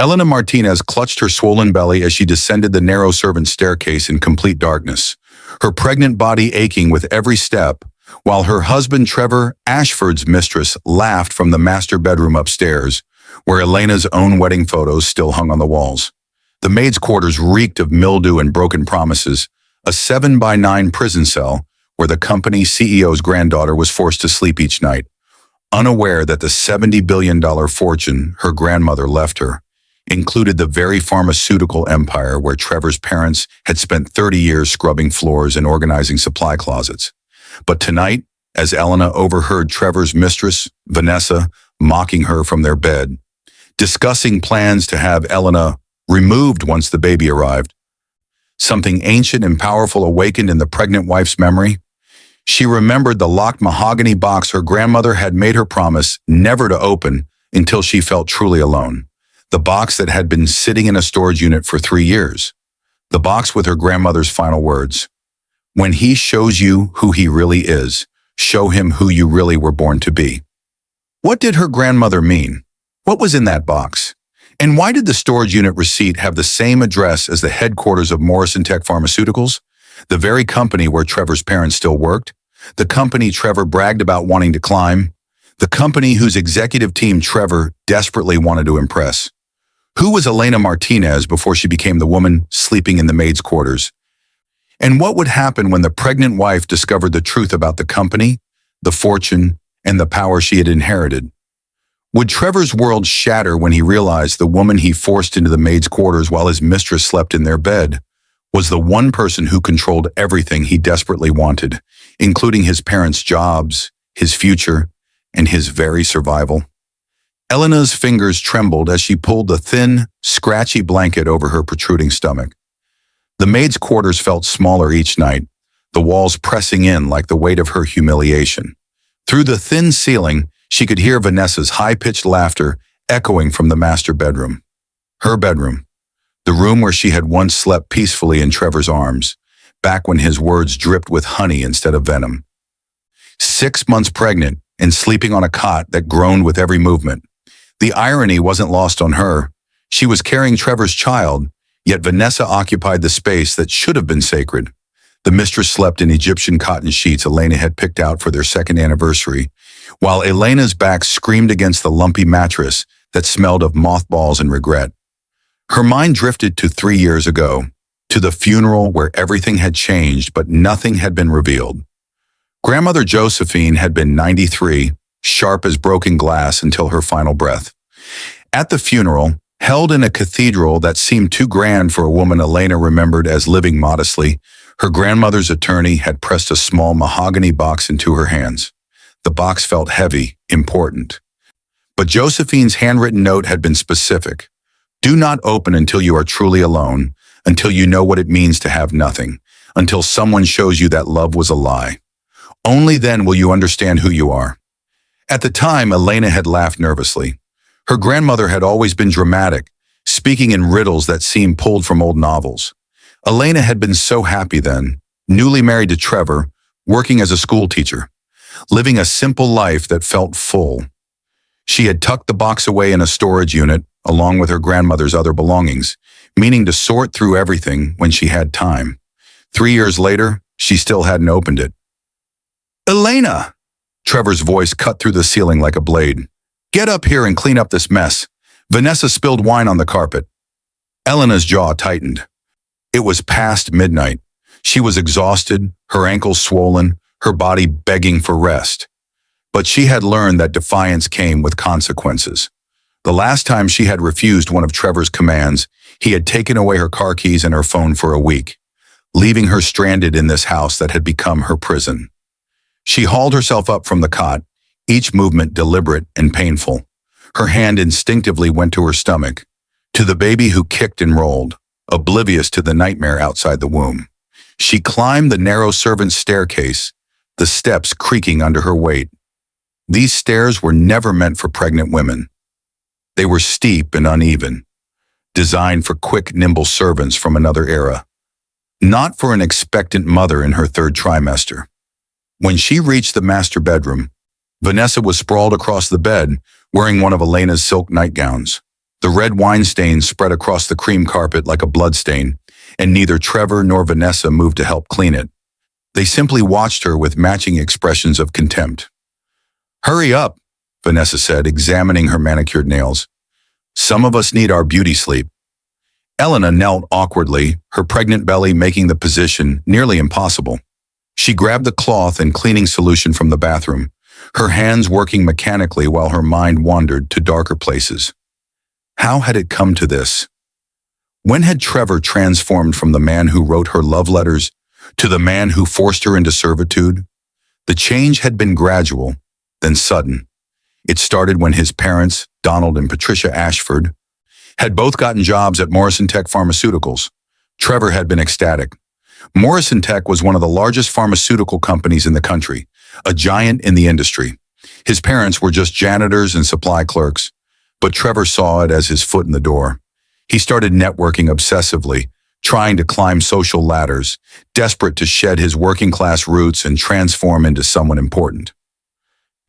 Elena Martinez clutched her swollen belly as she descended the narrow servant staircase in complete darkness, her pregnant body aching with every step, while her husband Trevor, Ashford's mistress, laughed from the master bedroom upstairs, where Elena's own wedding photos still hung on the walls. The maid's quarters reeked of mildew and broken promises, a 7-by-9 prison cell where the company CEO's granddaughter was forced to sleep each night, unaware that the $70 billion fortune her grandmother left her included the very pharmaceutical empire where Trevor's parents had spent 30 years scrubbing floors and organizing supply closets. But tonight, as Elena overheard Trevor's mistress, Vanessa, mocking her from their bed, discussing plans to have Elena removed once the baby arrived, something ancient and powerful awakened in the pregnant wife's memory. She remembered the locked mahogany box her grandmother had made her promise never to open until she felt truly alone. The box that had been sitting in a storage unit for 3 years. The box with her grandmother's final words. When he shows you who he really is, show him who you really were born to be. What did her grandmother mean? What was in that box? And why did the storage unit receipt have the same address as the headquarters of Morrison Tech Pharmaceuticals, the very company where Trevor's parents still worked, the company Trevor bragged about wanting to climb, the company whose executive team Trevor desperately wanted to impress? Who was Elena Martinez before she became the woman sleeping in the maid's quarters? And what would happen when the pregnant wife discovered the truth about the company, the fortune, and the power she had inherited? Would Trevor's world shatter when he realized the woman he forced into the maid's quarters while his mistress slept in their bed was the one person who controlled everything he desperately wanted, including his parents' jobs, his future, and his very survival? Elena's fingers trembled as she pulled the thin, scratchy blanket over her protruding stomach. The maid's quarters felt smaller each night, the walls pressing in like the weight of her humiliation. Through the thin ceiling, she could hear Vanessa's high-pitched laughter echoing from the master bedroom. Her bedroom, the room where she had once slept peacefully in Trevor's arms, back when his words dripped with honey instead of venom. 6 months pregnant and sleeping on a cot that groaned with every movement. The irony wasn't lost on her. She was carrying Trevor's child, yet Vanessa occupied the space that should have been sacred. The mistress slept in Egyptian cotton sheets Elena had picked out for their second anniversary, while Elena's back screamed against the lumpy mattress that smelled of mothballs and regret. Her mind drifted to 3 years ago, to the funeral where everything had changed but nothing had been revealed. Grandmother Josephine had been 93, sharp as broken glass until her final breath. At the funeral, held in a cathedral that seemed too grand for a woman Elena remembered as living modestly, her grandmother's attorney had pressed a small mahogany box into her hands. The box felt heavy, important. But Josephine's handwritten note had been specific. Do not open until you are truly alone, until you know what it means to have nothing, until someone shows you that love was a lie. Only then will you understand who you are. At the time, Elena had laughed nervously. Her grandmother had always been dramatic, speaking in riddles that seemed pulled from old novels. Elena had been so happy then, newly married to Trevor, working as a school teacher, living a simple life that felt full. She had tucked the box away in a storage unit, along with her grandmother's other belongings, meaning to sort through everything when she had time. 3 years later, she still hadn't opened it. "Elena!" Trevor's voice cut through the ceiling like a blade. "Get up here and clean up this mess." Vanessa spilled wine on the carpet. Elena's jaw tightened. It was past midnight. She was exhausted, her ankles swollen, her body begging for rest. But she had learned that defiance came with consequences. The last time she had refused one of Trevor's commands, he had taken away her car keys and her phone for a week, leaving her stranded in this house that had become her prison. She hauled herself up from the cot, each movement deliberate and painful. Her hand instinctively went to her stomach, to the baby who kicked and rolled, oblivious to the nightmare outside the womb. She climbed the narrow servant's staircase, the steps creaking under her weight. These stairs were never meant for pregnant women. They were steep and uneven, designed for quick, nimble servants from another era, not for an expectant mother in her 3rd trimester. When she reached the master bedroom, Vanessa was sprawled across the bed, wearing one of Elena's silk nightgowns. The red wine stain spread across the cream carpet like a bloodstain, and neither Trevor nor Vanessa moved to help clean it. They simply watched her with matching expressions of contempt. "Hurry up," Vanessa said, examining her manicured nails. "Some of us need our beauty sleep." Elena knelt awkwardly, her pregnant belly making the position nearly impossible. She grabbed the cloth and cleaning solution from the bathroom, her hands working mechanically while her mind wandered to darker places. How had it come to this? When had Trevor transformed from the man who wrote her love letters to the man who forced her into servitude? The change had been gradual, then sudden. It started when his parents, Donald and Patricia Ashford, had both gotten jobs at Morrison Tech Pharmaceuticals. Trevor had been ecstatic. Morrison Tech was one of the largest pharmaceutical companies in the country, a giant in the industry. His parents were just janitors and supply clerks, but Trevor saw it as his foot in the door. He started networking obsessively, trying to climb social ladders, desperate to shed his working-class roots and transform into someone important.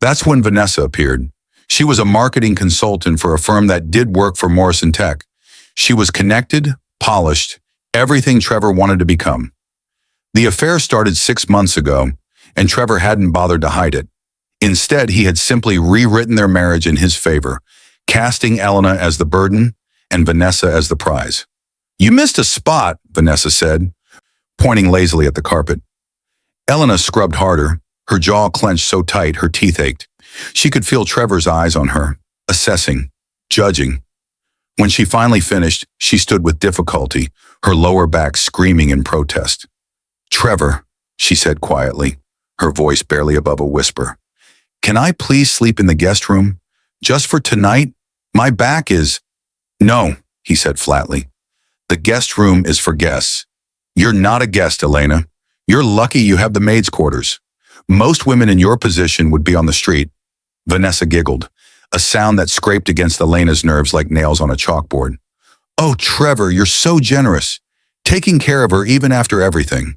That's when Vanessa appeared. She was a marketing consultant for a firm that did work for Morrison Tech. She was connected, polished, everything Trevor wanted to become. The affair started 6 months ago, and Trevor hadn't bothered to hide it. Instead, he had simply rewritten their marriage in his favor, casting Elena as the burden and Vanessa as the prize. "You missed a spot," Vanessa said, pointing lazily at the carpet. Elena scrubbed harder, her jaw clenched so tight her teeth ached. She could feel Trevor's eyes on her, assessing, judging. When she finally finished, she stood with difficulty, her lower back screaming in protest. "Trevor," she said quietly, her voice barely above a whisper, "can I please sleep in the guest room? Just for tonight? My back is—" "No," he said flatly. "The guest room is for guests. You're not a guest, Elena. You're lucky you have the maid's quarters. Most women in your position would be on the street." Vanessa giggled, a sound that scraped against Elena's nerves like nails on a chalkboard. "Oh, Trevor, you're so generous. Taking care of her even after everything.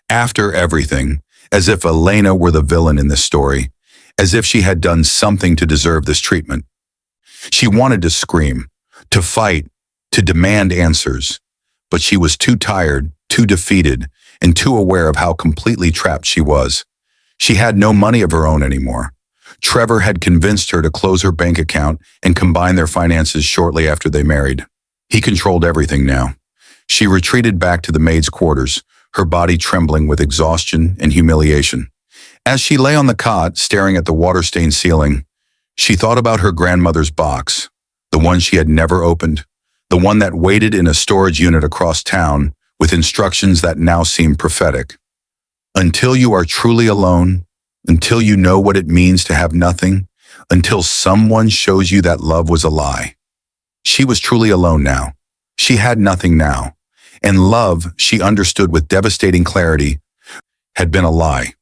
After everything, as if Elena were the villain in this story, as if she had done something to deserve this treatment." She wanted to scream, to fight, to demand answers, but she was too tired, too defeated, and too aware of how completely trapped she was. She had no money of her own anymore. Trevor had convinced her to close her bank account and combine their finances shortly after they married. He controlled everything now. She retreated back to the maid's quarters, her body trembling with exhaustion and humiliation. As she lay on the cot, staring at the water-stained ceiling, she thought about her grandmother's box, the one she had never opened, the one that waited in a storage unit across town with instructions that now seemed prophetic. Until you are truly alone, until you know what it means to have nothing, until someone shows you that love was a lie. She was truly alone now. She had nothing now. And love, she understood with devastating clarity, had been a lie.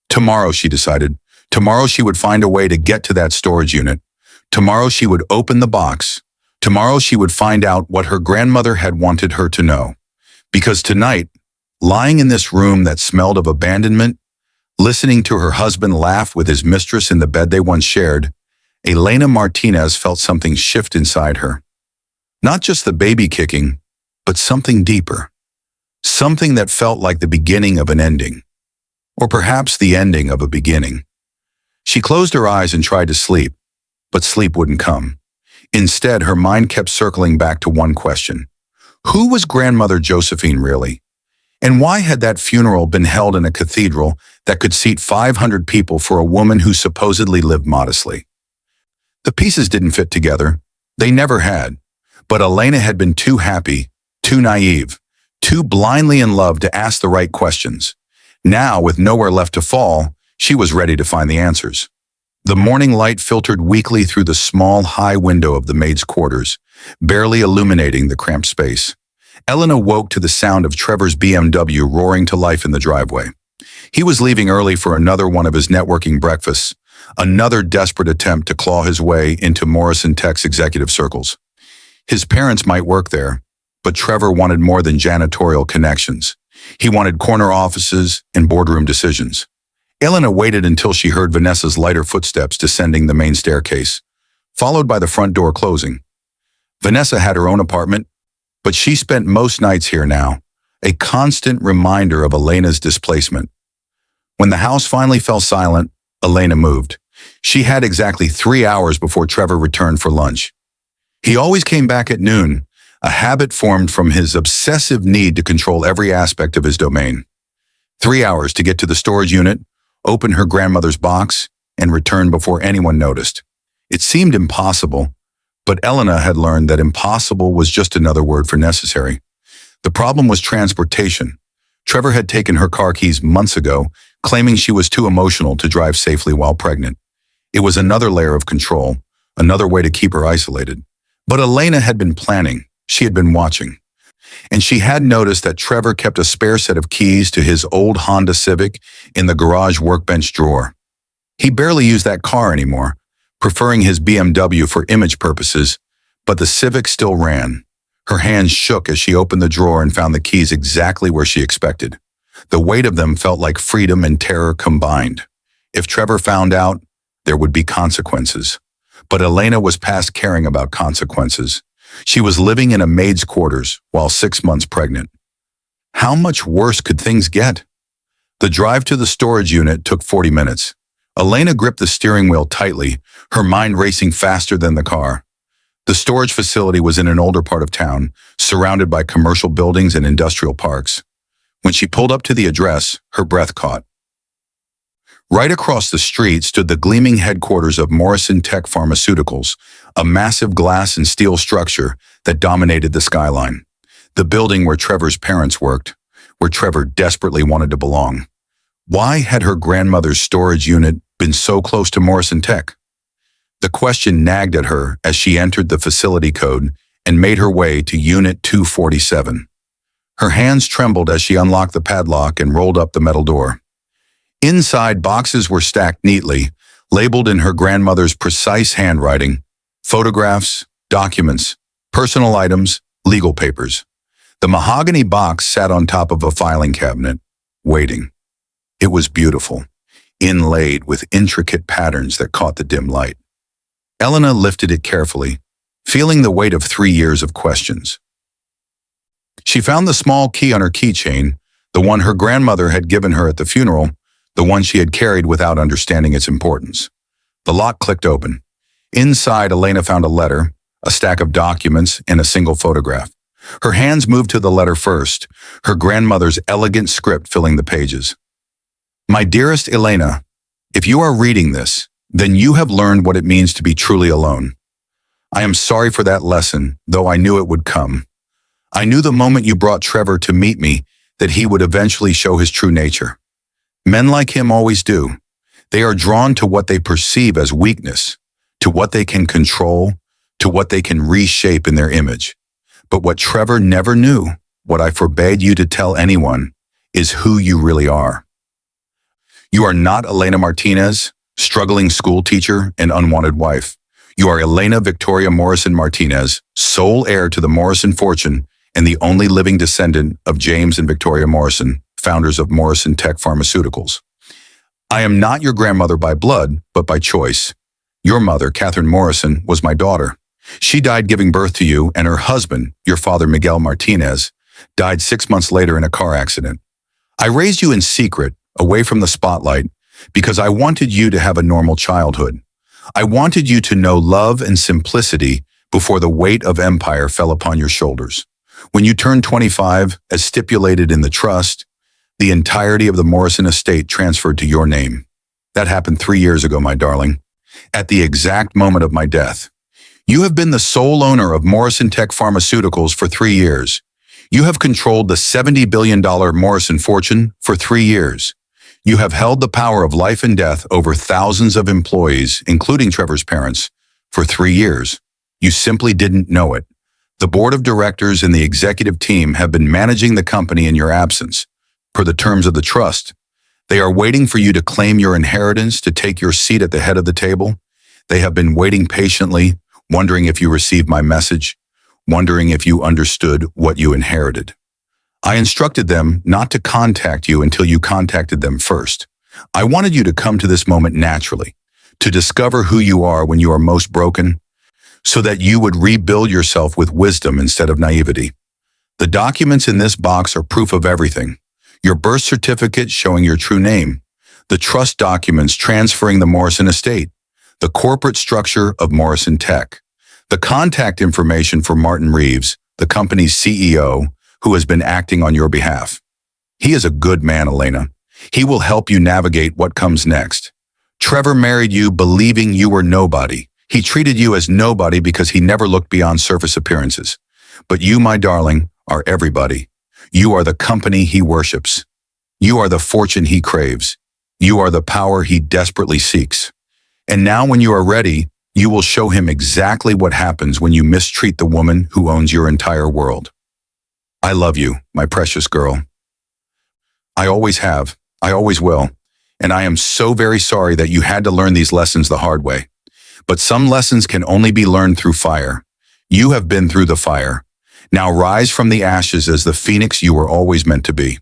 Tomorrow, she decided, tomorrow she would find a way to get to that storage unit. Tomorrow she would open the box. Tomorrow she would find out what her grandmother had wanted her to know. Because tonight, lying in this room that smelled of abandonment, listening to her husband laugh with his mistress in the bed they once shared, Elena Martinez felt something shift inside her. Not just the baby kicking, but something deeper. Something that felt like the beginning of an ending. Or perhaps the ending of a beginning. She closed her eyes and tried to sleep, but sleep wouldn't come. Instead, her mind kept circling back to one question. Who was Grandmother Josephine really? And why had that funeral been held in a cathedral that could seat 500 people for a woman who supposedly lived modestly? The pieces didn't fit together. They never had. But Elena had been too happy, too naive, too blindly in love to ask the right questions. Now, with nowhere left to fall, she was ready to find the answers. The morning light filtered weakly through the small, high window of the maid's quarters, barely illuminating the cramped space. Elena woke to the sound of Trevor's BMW roaring to life in the driveway. He was leaving early for another one of his networking breakfasts, another desperate attempt to claw his way into Morrison Tech's executive circles. His parents might work there, but Trevor wanted more than janitorial connections. He wanted corner offices and boardroom decisions. Elena waited until she heard Vanessa's lighter footsteps descending the main staircase, followed by the front door closing. Vanessa had her own apartment, but she spent most nights here now, a constant reminder of Elena's displacement. When the house finally fell silent, Elena moved. She had exactly 3 hours before Trevor returned for lunch. He always came back at noon, a habit formed from his obsessive need to control every aspect of his domain. 3 hours to get to the storage unit, open her grandmother's box, and return before anyone noticed. It seemed impossible, but Elena had learned that impossible was just another word for necessary. The problem was transportation. Trevor had taken her car keys months ago, claiming she was too emotional to drive safely while pregnant. It was another layer of control, another way to keep her isolated. But Elena had been planning. She had been watching. And she had noticed that Trevor kept a spare set of keys to his old Honda Civic in the garage workbench drawer. He barely used that car anymore, preferring his BMW for image purposes, but the Civic still ran. Her hands shook as she opened the drawer and found the keys exactly where she expected. The weight of them felt like freedom and terror combined. If Trevor found out, there would be consequences. But Elena was past caring about consequences. She was living in a maid's quarters while 6 months pregnant. How much worse could things get? The drive to the storage unit took 40 minutes. Elena gripped the steering wheel tightly, her mind racing faster than the car. The storage facility was in an older part of town, surrounded by commercial buildings and industrial parks. When she pulled up to the address, her breath caught. Right across the street stood the gleaming headquarters of Morrison Tech Pharmaceuticals, a massive glass and steel structure that dominated the skyline. The building where Trevor's parents worked, where Trevor desperately wanted to belong. Why had her grandmother's storage unit been so close to Morrison Tech? The question nagged at her as she entered the facility code and made her way to Unit 247. Her hands trembled as she unlocked the padlock and rolled up the metal door. Inside, boxes were stacked neatly, labeled in her grandmother's precise handwriting: photographs, documents, personal items, legal papers. The mahogany box sat on top of a filing cabinet, waiting. It was beautiful, inlaid with intricate patterns that caught the dim light. Elena lifted it carefully, feeling the weight of 3 years of questions. She found the small key on her keychain, the one her grandmother had given her at the funeral, the one she had carried without understanding its importance. The lock clicked open. Inside, Elena found a letter, a stack of documents, and a single photograph. Her hands moved to the letter first, her grandmother's elegant script filling the pages. My dearest Elena, if you are reading this, then you have learned what it means to be truly alone. I am sorry for that lesson, though I knew it would come. I knew the moment you brought Trevor to meet me that he would eventually show his true nature. Men like him always do. They are drawn to what they perceive as weakness, to what they can control, to what they can reshape in their image. But what Trevor never knew, what I forbade you to tell anyone, is who you really are. You are not Elena Martinez, struggling school teacher and unwanted wife. You are Elena Victoria Morrison Martinez, sole heir to the Morrison fortune and the only living descendant of James and Victoria Morrison, founders of Morrison Tech Pharmaceuticals. I am not your grandmother by blood, but by choice. Your mother, Catherine Morrison, was my daughter. She died giving birth to you, and her husband, your father Miguel Martinez, died 6 months later in a car accident. I raised you in secret, away from the spotlight, because I wanted you to have a normal childhood. I wanted you to know love and simplicity before the weight of empire fell upon your shoulders. When you turned 25, as stipulated in the trust, the entirety of the Morrison estate transferred to your name. That happened 3 years ago, my darling, at the exact moment of my death. You have been the sole owner of Morrison Tech Pharmaceuticals for 3 years. You have controlled the $70 billion Morrison fortune for 3 years. You have held the power of life and death over thousands of employees, including Trevor's parents, for 3 years. You simply didn't know it. The board of directors and the executive team have been managing the company in your absence. Per the terms of the trust, they are waiting for you to claim your inheritance to take your seat at the head of the table. They have been waiting patiently, wondering if you received my message, wondering if you understood what you inherited. I instructed them not to contact you until you contacted them first. I wanted you to come to this moment naturally, to discover who you are when you are most broken, so that you would rebuild yourself with wisdom instead of naivety. The documents in this box are proof of everything. Your birth certificate showing your true name, the trust documents transferring the Morrison estate, the corporate structure of Morrison Tech, the contact information for Martin Reeves, the company's CEO, who has been acting on your behalf. He is a good man, Elena. He will help you navigate what comes next. Trevor married you believing you were nobody. He treated you as nobody because he never looked beyond surface appearances. But you, my darling, are everybody. You are the company he worships. You are the fortune he craves. You are the power he desperately seeks. And now when you are ready, you will show him exactly what happens when you mistreat the woman who owns your entire world. I love you, my precious girl. I always have. I always will. And I am so very sorry that you had to learn these lessons the hard way. But some lessons can only be learned through fire. You have been through the fire. Now rise from the ashes as the phoenix you were always meant to be.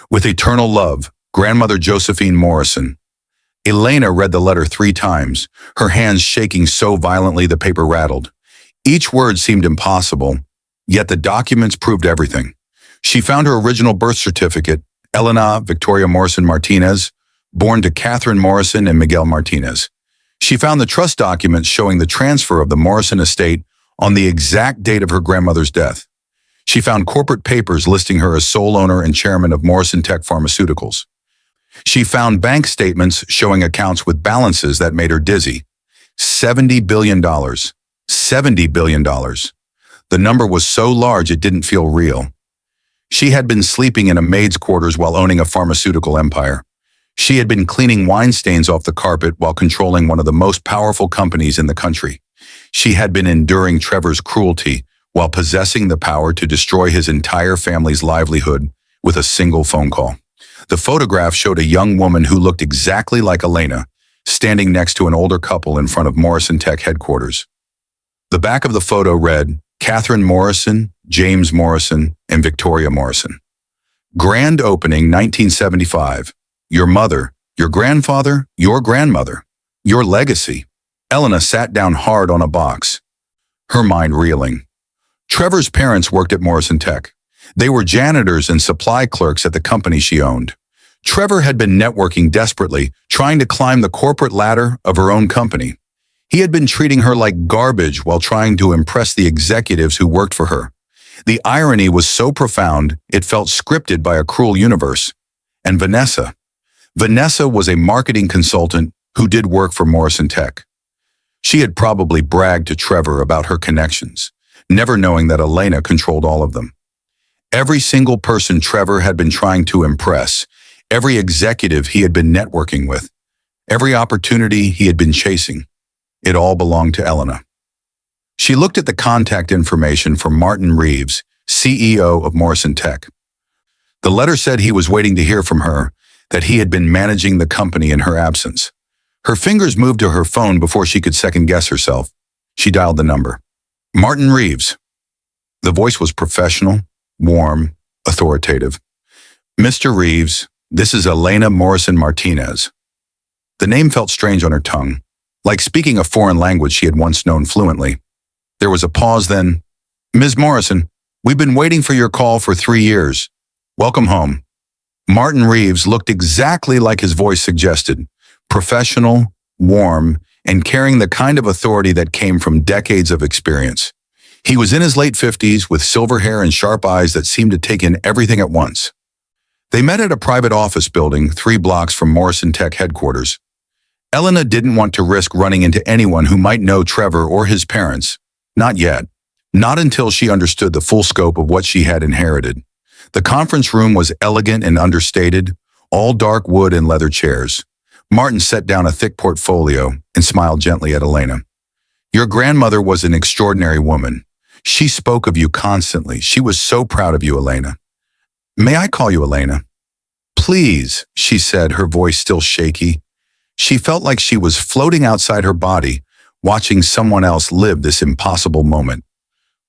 With eternal love, Grandmother Josephine Morrison. Elena read the letter 3 times, her hands shaking so violently the paper rattled. Each word seemed impossible, yet the documents proved everything. She found her original birth certificate, Elena Victoria Morrison Martinez, born to Catherine Morrison and Miguel Martinez. She found the trust documents showing the transfer of the Morrison estate on the exact date of her grandmother's death. She found corporate papers listing her as sole owner and chairman of Morrison Tech Pharmaceuticals. She found bank statements showing accounts with balances that made her dizzy. $70 billion. $70 billion. The number was so large it didn't feel real. She had been sleeping in a maid's quarters while owning a pharmaceutical empire. She had been cleaning wine stains off the carpet while controlling one of the most powerful companies in the country. She had been enduring Trevor's cruelty while possessing the power to destroy his entire family's livelihood with a single phone call. The photograph showed a young woman who looked exactly like Elena, standing next to an older couple in front of Morrison Tech headquarters. The back of the photo read, Catherine Morrison, James Morrison, and Victoria Morrison. Grand opening 1975. Your mother, your grandfather, your grandmother, your legacy. Elena sat down hard on a box, her mind reeling. Trevor's parents worked at Morrison Tech. They were janitors and supply clerks at the company she owned. Trevor had been networking desperately, trying to climb the corporate ladder of her own company. He had been treating her like garbage while trying to impress the executives who worked for her. The irony was so profound, it felt scripted by a cruel universe. And Vanessa. Vanessa was a marketing consultant who did work for Morrison Tech. She had probably bragged to Trevor about her connections, never knowing that Elena controlled all of them. Every single person Trevor had been trying to impress, every executive he had been networking with, every opportunity he had been chasing, it all belonged to Elena. She looked at the contact information for Martin Reeves, CEO of Morrison Tech. The letter said he was waiting to hear from her, that he had been managing the company in her absence. Her fingers moved to her phone before she could second-guess herself. She dialed the number. Martin Reeves. The voice was professional, warm, authoritative. Mr. Reeves, this is Elena Morrison Martinez. The name felt strange on her tongue, like speaking a foreign language she had once known fluently. There was a pause then. Ms. Morrison, we've been waiting for your call for 3 years. Welcome home. Martin Reeves looked exactly like his voice suggested, professional, warm, and carrying the kind of authority that came from decades of experience. He was in his late 50s with silver hair and sharp eyes that seemed to take in everything at once. They met at a private office building 3 blocks from Morrison Tech headquarters. Elena didn't want to risk running into anyone who might know Trevor or his parents. Not yet. Not until she understood the full scope of what she had inherited. The conference room was elegant and understated, all dark wood and leather chairs. Martin set down a thick portfolio and smiled gently at Elena. Your grandmother was an extraordinary woman. She spoke of you constantly. She was so proud of you, Elena. May I call you Elena? Please, she said, her voice still shaky. She felt like she was floating outside her body, watching someone else live this impossible moment.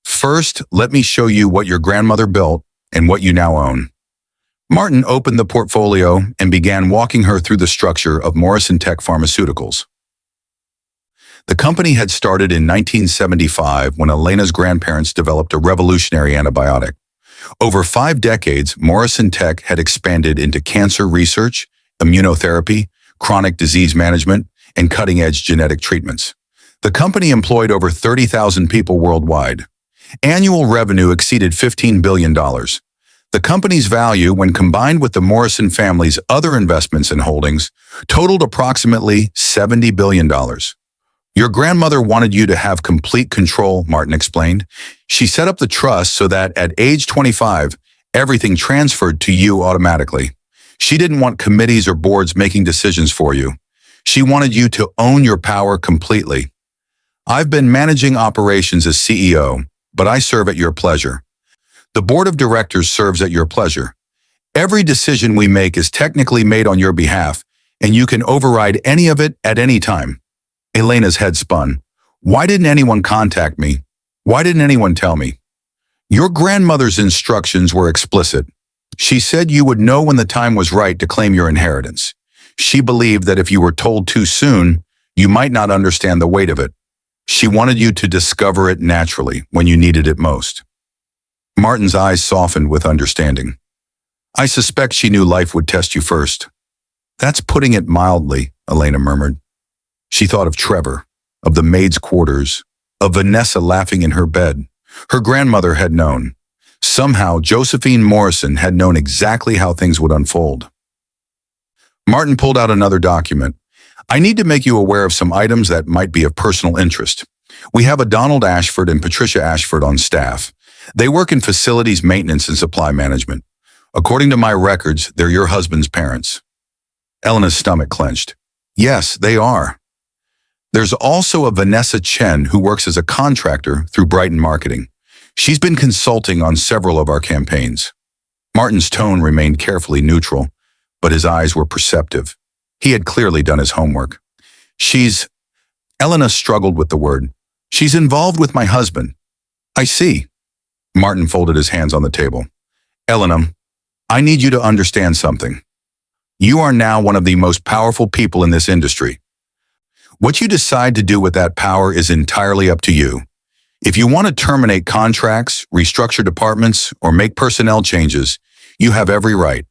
First, let me show you what your grandmother built and what you now own. Martin opened the portfolio and began walking her through the structure of Morrison Tech Pharmaceuticals. The company had started in 1975 when Elena's grandparents developed a revolutionary antibiotic. Over 5 decades, Morrison Tech had expanded into cancer research, immunotherapy, chronic disease management, and cutting-edge genetic treatments. The company employed over 30,000 people worldwide. Annual revenue exceeded $15 billion. The company's value, when combined with the Morrison family's other investments and holdings, totaled approximately $70 billion. Your grandmother wanted you to have complete control, Martin explained. She set up the trust so that at age 25, everything transferred to you automatically. She didn't want committees or boards making decisions for you. She wanted you to own your power completely. I've been managing operations as CEO, but I serve at your pleasure. The board of directors serves at your pleasure. Every decision we make is technically made on your behalf, and you can override any of it at any time. Elena's head spun. Why didn't anyone contact me? Why didn't anyone tell me? Your grandmother's instructions were explicit. She said you would know when the time was right to claim your inheritance. She believed that if you were told too soon, you might not understand the weight of it. She wanted you to discover it naturally when you needed it most. Martin's eyes softened with understanding. I suspect she knew life would test you first. That's putting it mildly, Elena murmured. She thought of Trevor, of the maid's quarters, of Vanessa laughing in her bed. Her grandmother had known. Somehow, Josephine Morrison had known exactly how things would unfold. Martin pulled out another document. I need to make you aware of some items that might be of personal interest. We have a Donald Ashford and Patricia Ashford on staff. They work in facilities maintenance and supply management. According to my records, they're your husband's parents. Elena's stomach clenched. Yes, they are. There's also a Vanessa Chen who works as a contractor through Brighton Marketing. She's been consulting on several of our campaigns. Martin's tone remained carefully neutral, but his eyes were perceptive. He had clearly done his homework. Elena struggled with the word. She's involved with my husband. I see. Martin folded his hands on the table. Elena, I need you to understand something. You are now one of the most powerful people in this industry. What you decide to do with that power is entirely up to you. If you want to terminate contracts, restructure departments, or make personnel changes, you have every right.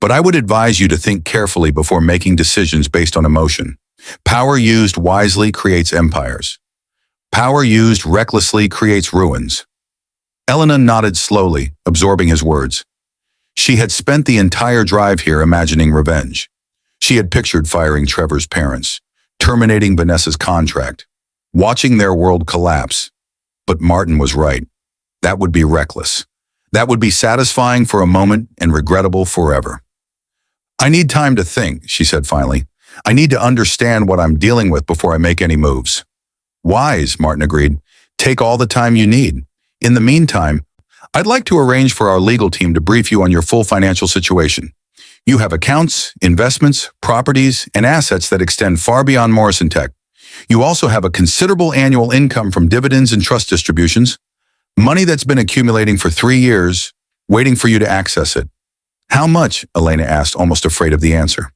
But I would advise you to think carefully before making decisions based on emotion. Power used wisely creates empires. Power used recklessly creates ruins. Elena nodded slowly, absorbing his words. She had spent the entire drive here imagining revenge. She had pictured firing Trevor's parents, terminating Vanessa's contract, watching their world collapse. But Martin was right. That would be reckless. That would be satisfying for a moment and regrettable forever. I need time to think, she said finally. I need to understand what I'm dealing with before I make any moves. Wise, Martin agreed. Take all the time you need. In the meantime, I'd like to arrange for our legal team to brief you on your full financial situation. You have accounts, investments, properties, and assets that extend far beyond Morrison Tech. You also have a considerable annual income from dividends and trust distributions, money that's been accumulating for 3 years, waiting for you to access it. How much? Elena asked, almost afraid of the answer.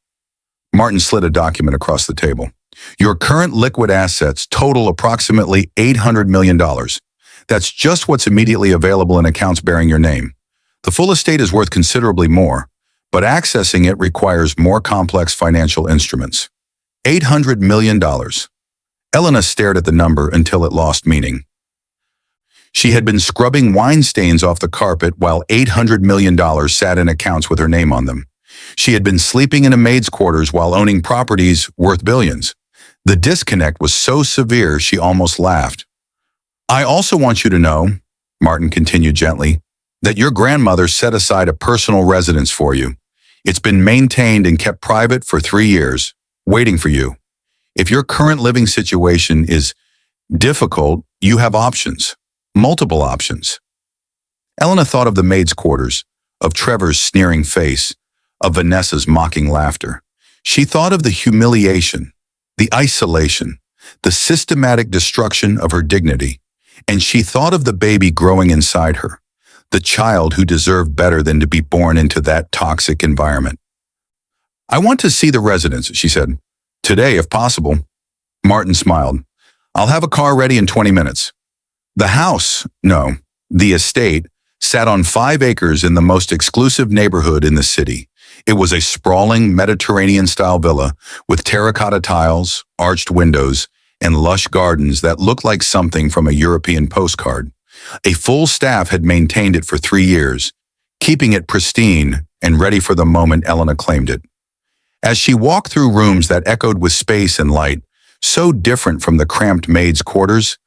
Martin slid a document across the table. Your current liquid assets total approximately $800 million. That's just what's immediately available in accounts bearing your name. The full estate is worth considerably more, but accessing it requires more complex financial instruments. $800 million. Elena stared at the number until it lost meaning. She had been scrubbing wine stains off the carpet while $800 million sat in accounts with her name on them. She had been sleeping in a maid's quarters while owning properties worth billions. The disconnect was so severe she almost laughed. I also want you to know, Martin continued gently, that your grandmother set aside a personal residence for you. It's been maintained and kept private for 3 years, waiting for you. If your current living situation is difficult, you have options, multiple options. Elena thought of the maid's quarters, of Trevor's sneering face, of Vanessa's mocking laughter. She thought of the humiliation, the isolation, the systematic destruction of her dignity, and she thought of the baby growing inside her, the child who deserved better than to be born into that toxic environment. I want to see the residence, she said. Today, if possible. Martin smiled. I'll have a car ready in 20 minutes. The house, no, the estate, sat on 5 acres in the most exclusive neighborhood in the city. It was a sprawling Mediterranean-style villa with terracotta tiles, arched windows, and lush gardens that looked like something from a European postcard. A full staff had maintained it for 3 years, keeping it pristine and ready for the moment Elena claimed it. As she walked through rooms that echoed with space and light, so different from the cramped maid's quarters,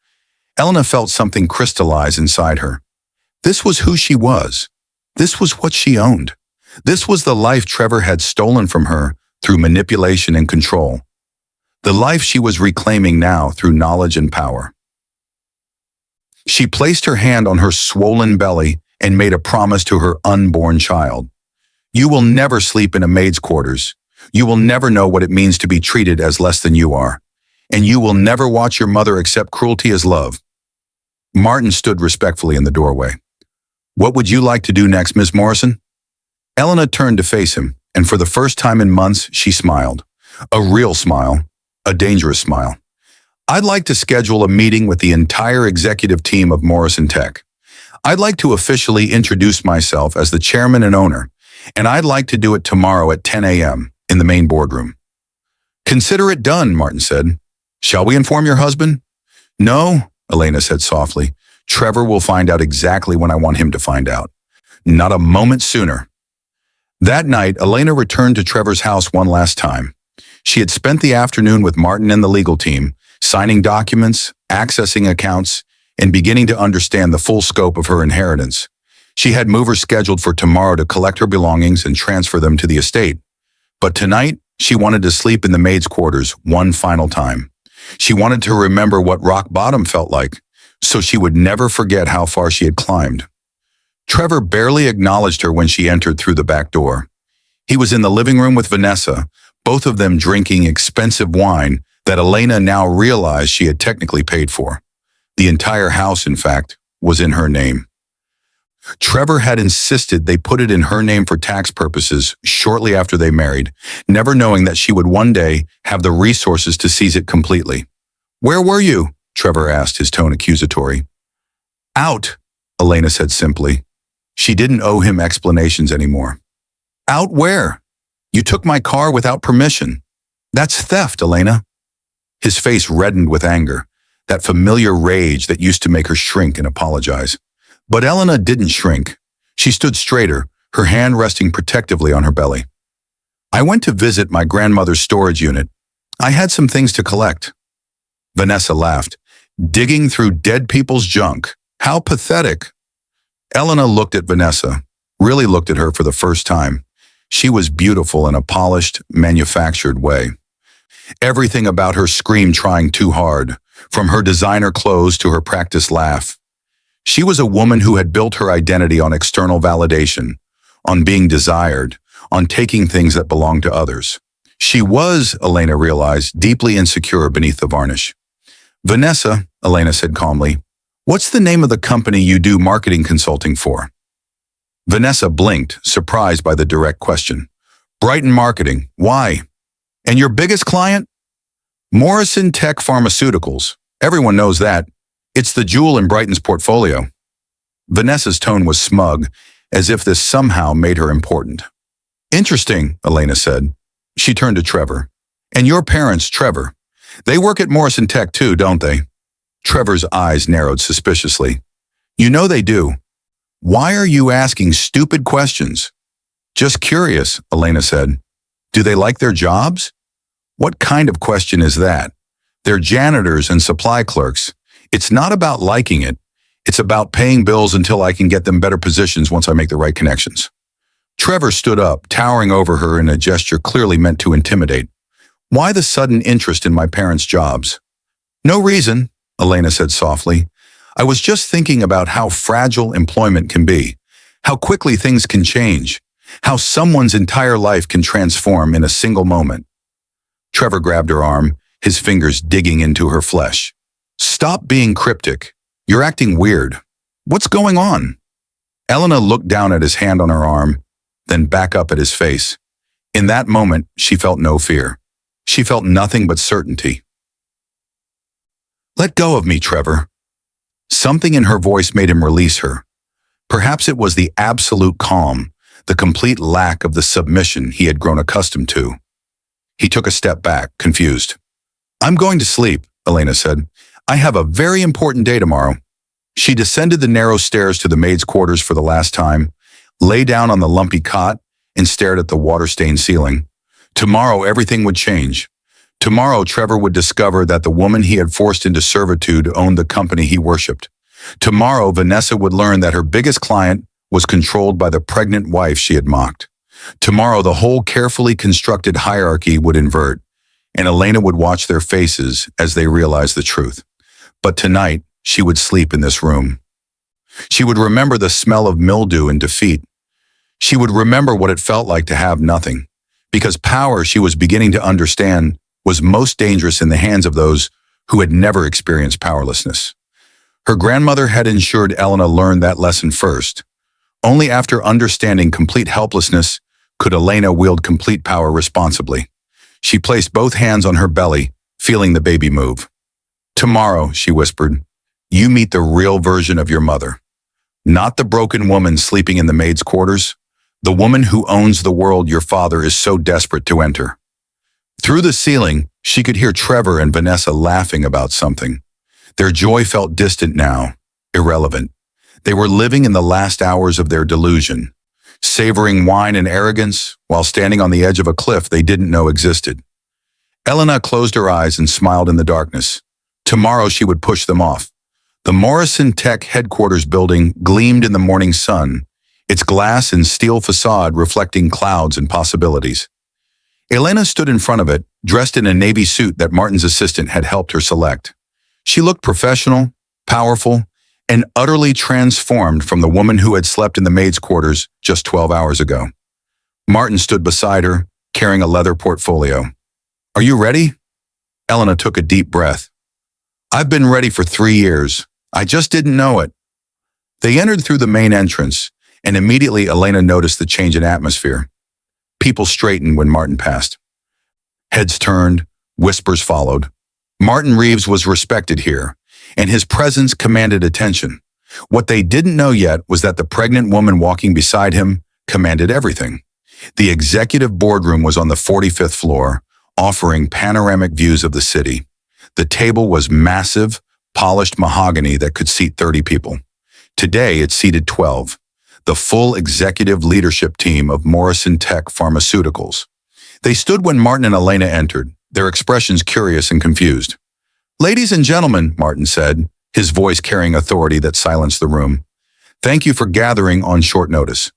Elena felt something crystallize inside her. This was who she was. This was what she owned. This was the life Trevor had stolen from her through manipulation and control. The life she was reclaiming now through knowledge and power. She placed her hand on her swollen belly and made a promise to her unborn child. You will never sleep in a maid's quarters. You will never know what it means to be treated as less than you are. And you will never watch your mother accept cruelty as love. Martin stood respectfully in the doorway. What would you like to do next, Miss Morrison? Elena turned to face him, and for the first time in months, she smiled. A real smile, a dangerous smile. I'd like to schedule a meeting with the entire executive team of Morrison Tech. I'd like to officially introduce myself as the chairman and owner, and I'd like to do it tomorrow at 10 a.m. in the main boardroom. Consider it done, Martin said. Shall we inform your husband? No, Elena said softly. Trevor will find out exactly when I want him to find out. Not a moment sooner. That night, Elena returned to Trevor's house one last time. She had spent the afternoon with Martin and the legal team, signing documents, accessing accounts, and beginning to understand the full scope of her inheritance. She had movers scheduled for tomorrow to collect her belongings and transfer them to the estate. But tonight, she wanted to sleep in the maid's quarters one final time. She wanted to remember what rock bottom felt like, so she would never forget how far she had climbed. Trevor barely acknowledged her when she entered through the back door. He was in the living room with Vanessa, both of them drinking expensive wine that Elena now realized she had technically paid for. The entire house, in fact, was in her name. Trevor had insisted they put it in her name for tax purposes shortly after they married, never knowing that she would one day have the resources to seize it completely. Where were you? Trevor asked, his tone accusatory. Out, Elena said simply. She didn't owe him explanations anymore. Out where? You took my car without permission. That's theft, Elena. His face reddened with anger, that familiar rage that used to make her shrink and apologize. But Elena didn't shrink. She stood straighter, her hand resting protectively on her belly. I went to visit my grandmother's storage unit. I had some things to collect. Vanessa laughed. Digging through dead people's junk. How pathetic. Elena looked at Vanessa, really looked at her for the first time. She was beautiful in a polished, manufactured way. Everything about her screamed trying too hard, from her designer clothes to her practiced laugh. She was a woman who had built her identity on external validation, on being desired, on taking things that belonged to others. She was, Elena realized, deeply insecure beneath the varnish. Vanessa, Elena said calmly, what's the name of the company you do marketing consulting for? Vanessa blinked, surprised by the direct question. Brighton Marketing. Why? And your biggest client? Morrison Tech Pharmaceuticals. Everyone knows that. It's the jewel in Brighton's portfolio. Vanessa's tone was smug, as if this somehow made her important. Interesting, Elena said. She turned to Trevor. And your parents, Trevor. They work at Morrison Tech too, don't they? Trevor's eyes narrowed suspiciously. You know they do. Why are you asking stupid questions? Just curious, Elena said. Do they like their jobs? What kind of question is that? They're janitors and supply clerks. It's not about liking it. It's about paying bills until I can get them better positions once I make the right connections. Trevor stood up, towering over her in a gesture clearly meant to intimidate. Why the sudden interest in my parents' jobs? No reason, Elena said softly. I was just thinking about how fragile employment can be, how quickly things can change, how someone's entire life can transform in a single moment. Trevor grabbed her arm, his fingers digging into her flesh. Stop being cryptic. You're acting weird. What's going on? Elena looked down at his hand on her arm, then back up at his face. In that moment, she felt no fear. She felt nothing but certainty. Let go of me, Trevor. Something in her voice made him release her. Perhaps it was the absolute calm, the complete lack of the submission he had grown accustomed to. He took a step back, confused. I'm going to sleep, Elena said. I have a very important day tomorrow. She descended the narrow stairs to the maid's quarters for the last time, lay down on the lumpy cot, and stared at the water-stained ceiling. Tomorrow, everything would change. Tomorrow, Trevor would discover that the woman he had forced into servitude owned the company he worshipped. Tomorrow, Vanessa would learn that her biggest client was controlled by the pregnant wife she had mocked. Tomorrow, the whole carefully constructed hierarchy would invert, and Elena would watch their faces as they realized the truth. But tonight, she would sleep in this room. She would remember the smell of mildew and defeat. She would remember what it felt like to have nothing, because power, she was beginning to understand, was most dangerous in the hands of those who had never experienced powerlessness. Her grandmother had ensured Elena learned that lesson first. Only after understanding complete helplessness could Elena wield complete power responsibly. She placed both hands on her belly, feeling the baby move. Tomorrow, she whispered, you meet the real version of your mother. Not the broken woman sleeping in the maid's quarters, the woman who owns the world your father is so desperate to enter. Through the ceiling, she could hear Trevor and Vanessa laughing about something. Their joy felt distant now, irrelevant. They were living in the last hours of their delusion, savoring wine and arrogance while standing on the edge of a cliff they didn't know existed. Elena closed her eyes and smiled in the darkness. Tomorrow she would push them off. The Morrison Tech headquarters building gleamed in the morning sun, its glass and steel facade reflecting clouds and possibilities. Elena stood in front of it, dressed in a navy suit that Martin's assistant had helped her select. She looked professional, powerful, and utterly transformed from the woman who had slept in the maid's quarters just 12 hours ago. Martin stood beside her, carrying a leather portfolio. Are you ready? Elena took a deep breath. I've been ready for 3 years. I just didn't know it. They entered through the main entrance, and immediately Elena noticed the change in atmosphere. People straightened when Martin passed. Heads turned, whispers followed. Martin Reeves was respected here, and his presence commanded attention. What they didn't know yet was that the pregnant woman walking beside him commanded everything. The executive boardroom was on the 45th floor, offering panoramic views of the city. The table was massive, polished mahogany that could seat 30 people. Today, it seated 12. The full executive leadership team of Morrison Tech Pharmaceuticals. They stood when Martin and Elena entered, their expressions curious and confused. Ladies and gentlemen, Martin said, his voice carrying authority that silenced the room. Thank you for gathering on short notice.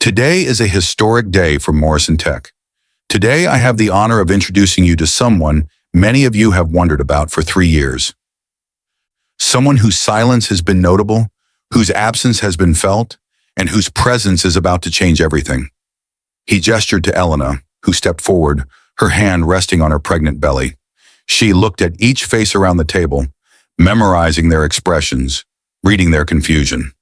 Today is a historic day for Morrison Tech. Today, I have the honor of introducing you to someone many of you have wondered about for 3 years. Someone whose silence has been notable, whose absence has been felt, and whose presence is about to change everything. He gestured to Elena, who stepped forward, her hand resting on her pregnant belly. She looked at each face around the table, memorizing their expressions, reading their confusion.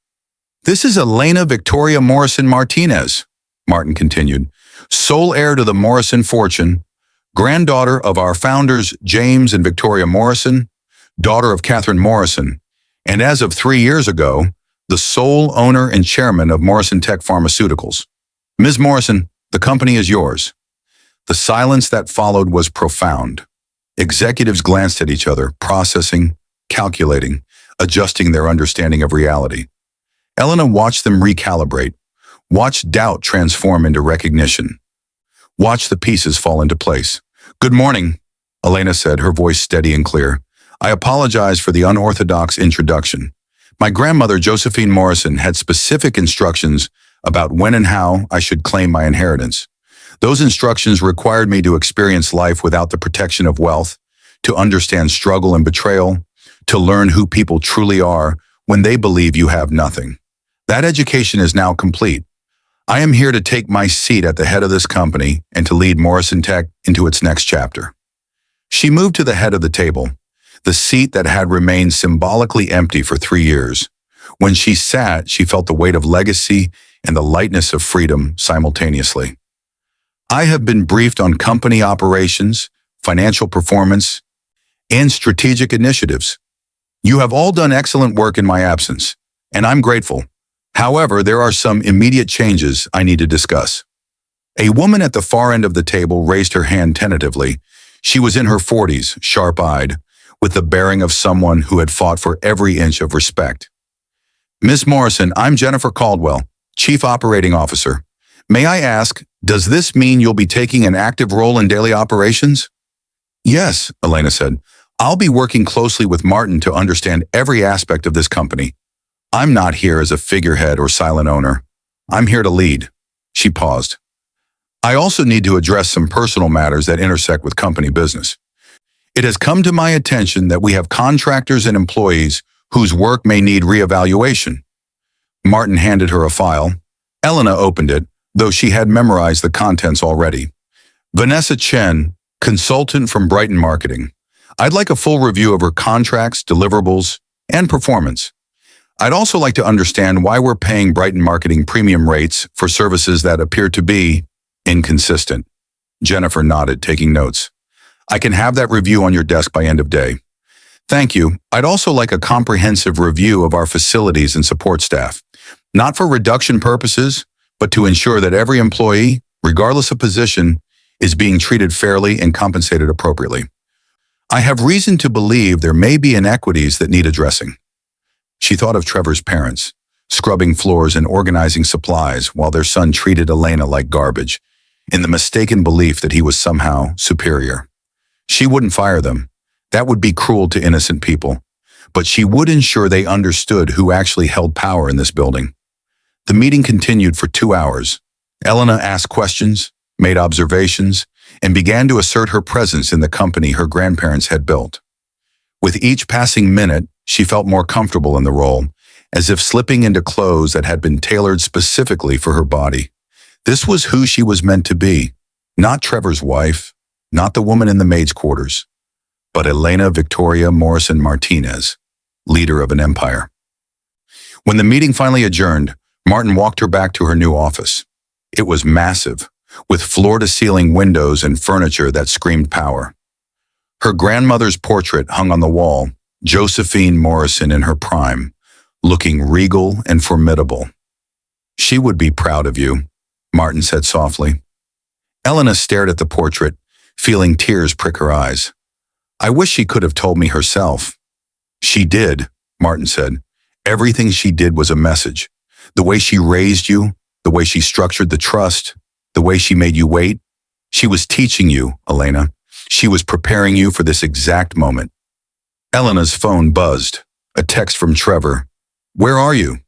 This is Elena Victoria Morrison Martinez, Martin continued, sole heir to the Morrison fortune, granddaughter of our founders James and Victoria Morrison, daughter of Catherine Morrison, and as of 3 years ago, the sole owner and chairman of Morrison Tech Pharmaceuticals. Ms. Morrison, the company is yours. The silence that followed was profound. Executives glanced at each other, processing, calculating, adjusting their understanding of reality. Elena watched them recalibrate, watched doubt transform into recognition, watched the pieces fall into place. Good morning, Elena said, her voice steady and clear. I apologize for the unorthodox introduction. My grandmother, Josephine Morrison, had specific instructions about when and how I should claim my inheritance. Those instructions required me to experience life without the protection of wealth, to understand struggle and betrayal, to learn who people truly are when they believe you have nothing. That education is now complete. I am here to take my seat at the head of this company and to lead Morrison Tech into its next chapter. She moved to the head of the table, the seat that had remained symbolically empty for 3 years. When she sat, she felt the weight of legacy and the lightness of freedom simultaneously. I have been briefed on company operations, financial performance, and strategic initiatives. You have all done excellent work in my absence, and I'm grateful. However, there are some immediate changes I need to discuss. A woman at the far end of the table raised her hand tentatively. She was in her 40s, sharp-eyed, with the bearing of someone who had fought for every inch of respect. Miss Morrison, I'm Jennifer Caldwell, Chief Operating Officer. May I ask, does this mean you'll be taking an active role in daily operations? Yes, Elena said. I'll be working closely with Martin to understand every aspect of this company. I'm not here as a figurehead or silent owner. I'm here to lead. She paused. I also need to address some personal matters that intersect with company business. It has come to my attention that we have contractors and employees whose work may need reevaluation. Martin handed her a file. Elena opened it, though she had memorized the contents already. Vanessa Chen, consultant from Brighton Marketing. I'd like a full review of her contracts, deliverables, and performance. I'd also like to understand why we're paying Brighton Marketing premium rates for services that appear to be inconsistent. Jennifer nodded, taking notes. I can have that review on your desk by end of day. Thank you. I'd also like a comprehensive review of our facilities and support staff, not for reduction purposes, but to ensure that every employee, regardless of position, is being treated fairly and compensated appropriately. I have reason to believe there may be inequities that need addressing. She thought of Trevor's parents, scrubbing floors and organizing supplies while their son treated Elena like garbage, in the mistaken belief that he was somehow superior. She wouldn't fire them. That would be cruel to innocent people. But she would ensure they understood who actually held power in this building. The meeting continued for 2 hours. Elena asked questions, made observations, and began to assert her presence in the company her grandparents had built. With each passing minute, she felt more comfortable in the role, as if slipping into clothes that had been tailored specifically for her body. This was who she was meant to be, not Trevor's wife, not the woman in the maid's quarters, but Elena Victoria Morrison Martinez, leader of an empire. When the meeting finally adjourned, Martin walked her back to her new office. It was massive, with floor-to-ceiling windows and furniture that screamed power. Her grandmother's portrait hung on the wall, Josephine Morrison in her prime, looking regal and formidable. She would be proud of you, Martin said softly. Elena stared at the portrait, feeling tears prick her eyes. I wish she could have told me herself. She did, Martin said. Everything she did was a message. The way she raised you, the way she structured the trust, the way she made you wait. She was teaching you, Elena. She was preparing you for this exact moment. Elena's phone buzzed. A text from Trevor. Where are you?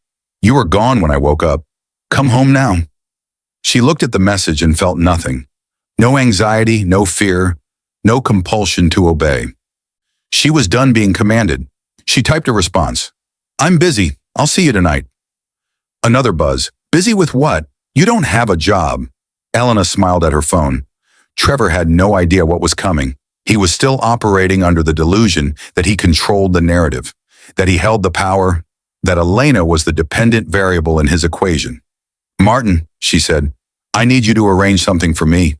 You were gone when I woke up. Come home now. She looked at the message and felt nothing. No anxiety, no fear, no compulsion to obey. She was done being commanded. She typed a response. I'm busy. I'll see you tonight. Another buzz. Busy with what? You don't have a job. Elena smiled at her phone. Trevor had no idea what was coming. He was still operating under the delusion that he controlled the narrative, that he held the power, that Elena was the dependent variable in his equation. Martin, she said, I need you to arrange something for me.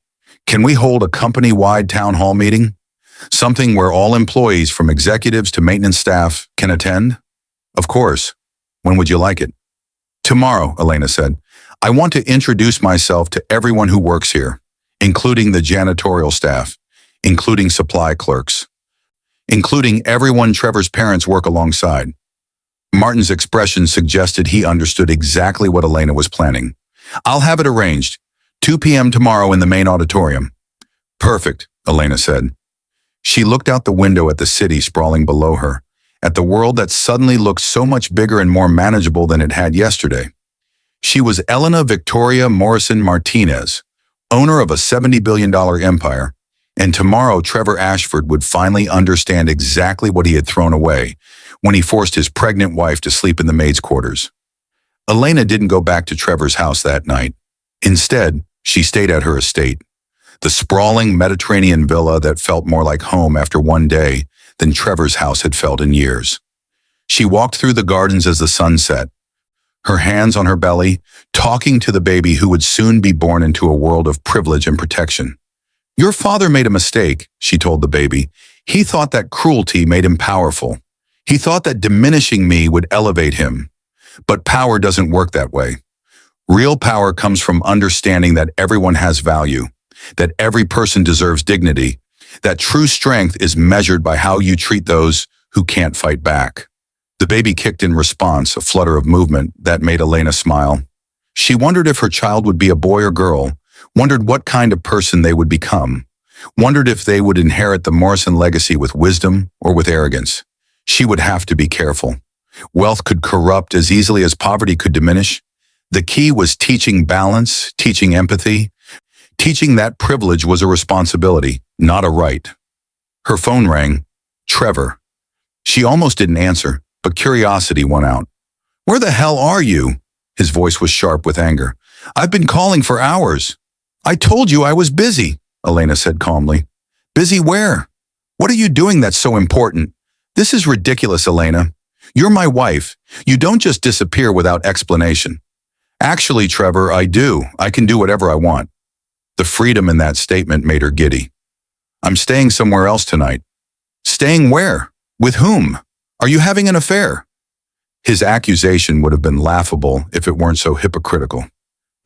Can we hold a company-wide town hall meeting? Something where all employees from executives to maintenance staff can attend? Of course. When would you like it? Tomorrow, Elena said. I want to introduce myself to everyone who works here, including the janitorial staff, including supply clerks, including everyone Trevor's parents work alongside. Martin's expression suggested he understood exactly what Elena was planning. I'll have it arranged. 2 p.m. tomorrow in the main auditorium. Perfect, Elena said. She looked out the window at the city sprawling below her, at the world that suddenly looked so much bigger and more manageable than it had yesterday. She was Elena Victoria Morrison Martinez, owner of a $70 billion empire, and tomorrow Trevor Ashford would finally understand exactly what he had thrown away when he forced his pregnant wife to sleep in the maid's quarters. Elena didn't go back to Trevor's house that night. Instead, she stayed at her estate, the sprawling Mediterranean villa that felt more like home after one day than Trevor's house had felt in years. She walked through the gardens as the sun set, her hands on her belly, talking to the baby who would soon be born into a world of privilege and protection. Your father made a mistake, she told the baby. He thought that cruelty made him powerful. He thought that diminishing me would elevate him. But power doesn't work that way. Real power comes from understanding that everyone has value, that every person deserves dignity, that true strength is measured by how you treat those who can't fight back. The baby kicked in response, a flutter of movement that made Elena smile. She wondered if her child would be a boy or girl, wondered what kind of person they would become, wondered if they would inherit the Morrison legacy with wisdom or with arrogance. She would have to be careful. Wealth could corrupt as easily as poverty could diminish. The key was teaching balance, teaching empathy, teaching that privilege was a responsibility, not a right. Her phone rang. Trevor. She almost didn't answer, but curiosity won out. "Where the hell are you?" His voice was sharp with anger. "I've been calling for hours." "I told you I was busy," Elena said calmly. "Busy where? What are you doing that's so important?" "This is ridiculous, Elena. You're my wife. You don't just disappear without explanation." "Actually, Trevor, I do. I can do whatever I want." The freedom in that statement made her giddy. "I'm staying somewhere else tonight." "Staying where? With whom? Are you having an affair?" His accusation would have been laughable if it weren't so hypocritical.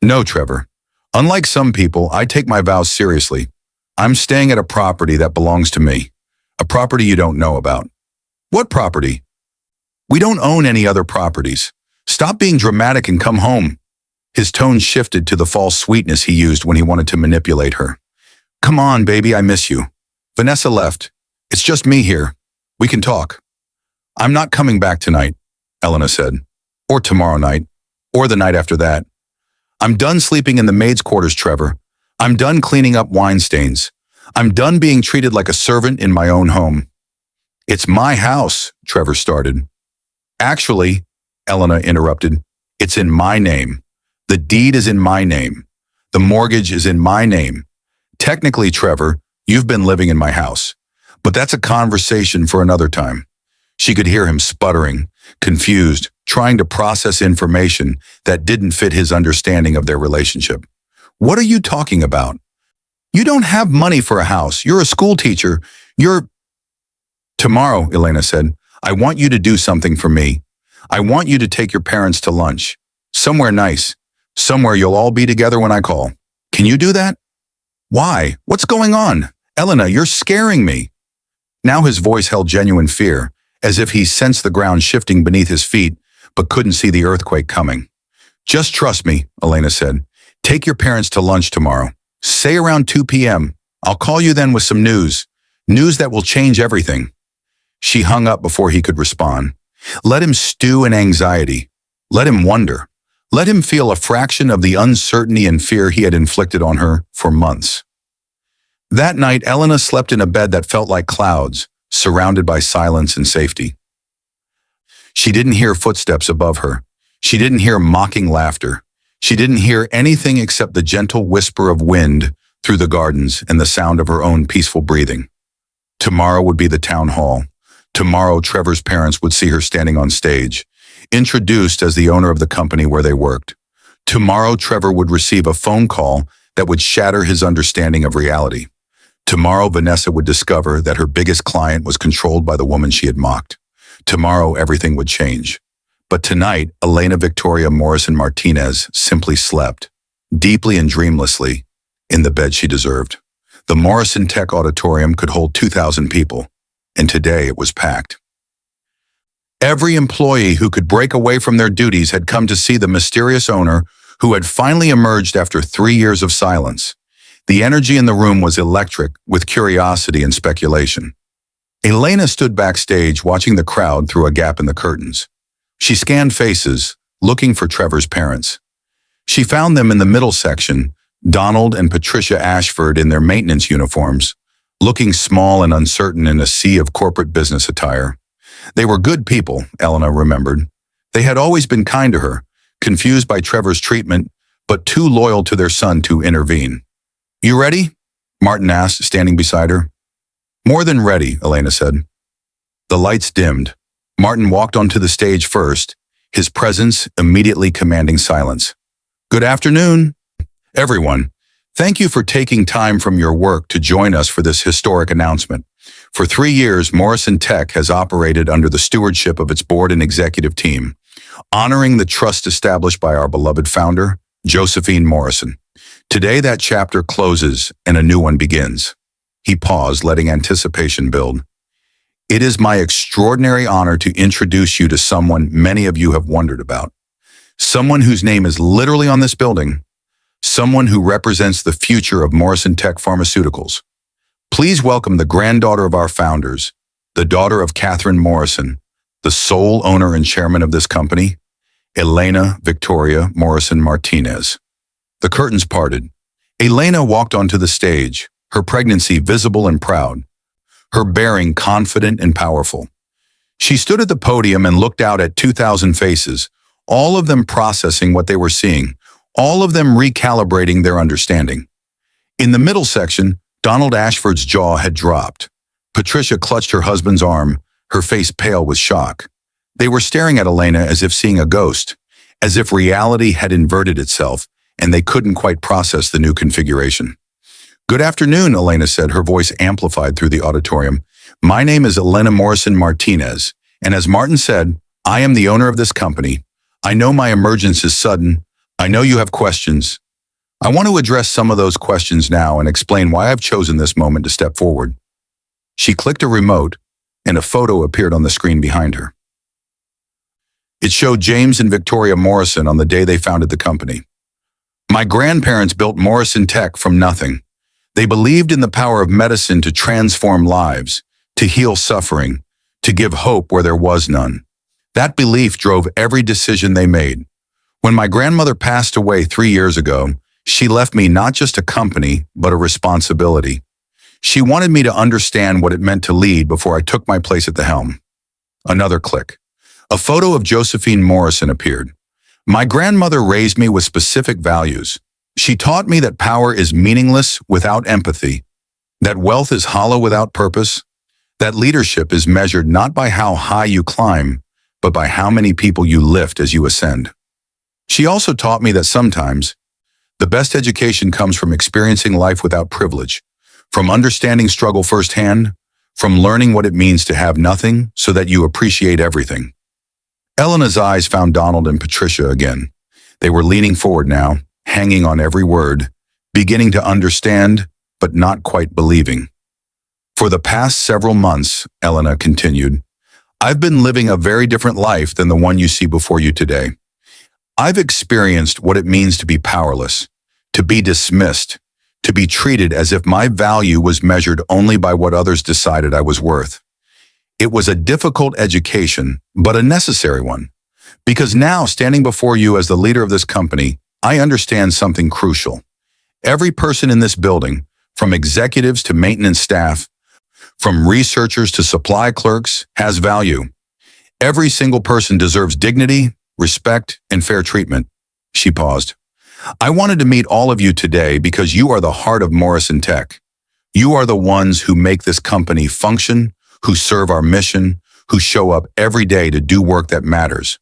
"No, Trevor. Unlike some people, I take my vows seriously. I'm staying at a property that belongs to me. A property you don't know about." "What property?" "We don't own any other properties. Stop being dramatic and come home." His tone shifted to the false sweetness he used when he wanted to manipulate her. "Come on, baby, I miss you." Vanessa left. "It's just me here. We can talk." "I'm not coming back tonight," Elena said. "Or tomorrow night. Or the night after that. I'm done sleeping in the maid's quarters, Trevor. I'm done cleaning up wine stains. I'm done being treated like a servant in my own home." "It's my house," Trevor started. "Actually," Elena interrupted, "it's in my name. The deed is in my name. The mortgage is in my name. Technically, Trevor, you've been living in my house. But that's a conversation for another time." She could hear him sputtering, confused, trying to process information that didn't fit his understanding of their relationship. "What are you talking about? You don't have money for a house. You're a school teacher. You're—" "Tomorrow," Elena said, "I want you to do something for me. I want you to take your parents to lunch. Somewhere nice. Somewhere you'll all be together when I call. Can you do that?" "Why? What's going on? Elena, you're scaring me." Now his voice held genuine fear, as if he sensed the ground shifting beneath his feet, but couldn't see the earthquake coming. "Just trust me," Elena said. "Take your parents to lunch tomorrow. Say around 2 p.m. I'll call you then with some news. News that will change everything." She hung up before he could respond. Let him stew in anxiety. Let him wonder. Let him feel a fraction of the uncertainty and fear he had inflicted on her for months. That night, Elena slept in a bed that felt like clouds, surrounded by silence and safety. She didn't hear footsteps above her. She didn't hear mocking laughter. She didn't hear anything except the gentle whisper of wind through the gardens and the sound of her own peaceful breathing. Tomorrow would be the town hall. Tomorrow, Trevor's parents would see her standing on stage, introduced as the owner of the company where they worked. Tomorrow, Trevor would receive a phone call that would shatter his understanding of reality. Tomorrow, Vanessa would discover that her biggest client was controlled by the woman she had mocked. Tomorrow, everything would change. But tonight, Elena Victoria Morrison Martinez simply slept, deeply and dreamlessly, in the bed she deserved. The Morrison Tech Auditorium could hold 2,000 people, and today it was packed. Every employee who could break away from their duties had come to see the mysterious owner who had finally emerged after 3 years of silence. The energy in the room was electric with curiosity and speculation. Elena stood backstage watching the crowd through a gap in the curtains. She scanned faces, looking for Trevor's parents. She found them in the middle section, Donald and Patricia Ashford in their maintenance uniforms, looking small and uncertain in a sea of corporate business attire. They were good people, Elena remembered. They had always been kind to her, confused by Trevor's treatment, but too loyal to their son to intervene. "You ready?" Martin asked, standing beside her. "More than ready," Elena said. The lights dimmed. Martin walked onto the stage first, his presence immediately commanding silence. "Good afternoon, everyone. Thank you for taking time from your work to join us for this historic announcement. For 3 years, Morrison Tech has operated under the stewardship of its board and executive team, honoring the trust established by our beloved founder, Josephine Morrison. Today, that chapter closes and a new one begins. He paused, letting anticipation build. It is my extraordinary honor to introduce you to someone many of you have wondered about. Someone whose name is literally on this building. Someone who represents the future of Morrison Tech Pharmaceuticals. Please welcome the granddaughter of our founders, the daughter of Catherine Morrison, the sole owner and chairman of this company, Elena Victoria Morrison Martinez. The curtains parted. Elena walked onto the stage, her pregnancy visible and proud, her bearing confident and powerful. She stood at the podium and looked out at 2,000 faces, all of them processing what they were seeing, all of them recalibrating their understanding. In the middle section, Donald Ashford's jaw had dropped. Patricia clutched her husband's arm, her face pale with shock. They were staring at Elena as if seeing a ghost, as if reality had inverted itself, and they couldn't quite process the new configuration. "Good afternoon," Elena said, her voice amplified through the auditorium. "My name is Elena Morrison Martinez, and as Martin said, I am the owner of this company. I know my emergence is sudden. I know you have questions. I want to address some of those questions now and explain why I've chosen this moment to step forward." She clicked a remote, and a photo appeared on the screen behind her. It showed James and Victoria Morrison on the day they founded the company. "My grandparents built Morrison Tech from nothing. They believed in the power of medicine to transform lives, to heal suffering, to give hope where there was none. That belief drove every decision they made. When my grandmother passed away 3 years ago, she left me not just a company, but a responsibility. She wanted me to understand what it meant to lead before I took my place at the helm." Another click. A photo of Josephine Morrison appeared. "My grandmother raised me with specific values. She taught me that power is meaningless without empathy, that wealth is hollow without purpose, that leadership is measured not by how high you climb, but by how many people you lift as you ascend. She also taught me that sometimes the best education comes from experiencing life without privilege, from understanding struggle firsthand, from learning what it means to have nothing so that you appreciate everything." Elena's eyes found Donald and Patricia again. They were leaning forward now, hanging on every word, beginning to understand, but not quite believing. "For the past several months," Elena continued, "I've been living a very different life than the one you see before you today. I've experienced what it means to be powerless, to be dismissed, to be treated as if my value was measured only by what others decided I was worth. It was a difficult education, but a necessary one. Because now, standing before you as the leader of this company, I understand something crucial. Every person in this building, from executives to maintenance staff, from researchers to supply clerks, has value. Every single person deserves dignity, respect, and fair treatment." She paused. "I wanted to meet all of you today because you are the heart of Morrison Tech. You are the ones who make this company function, who serve our mission, who show up every day to do work that matters.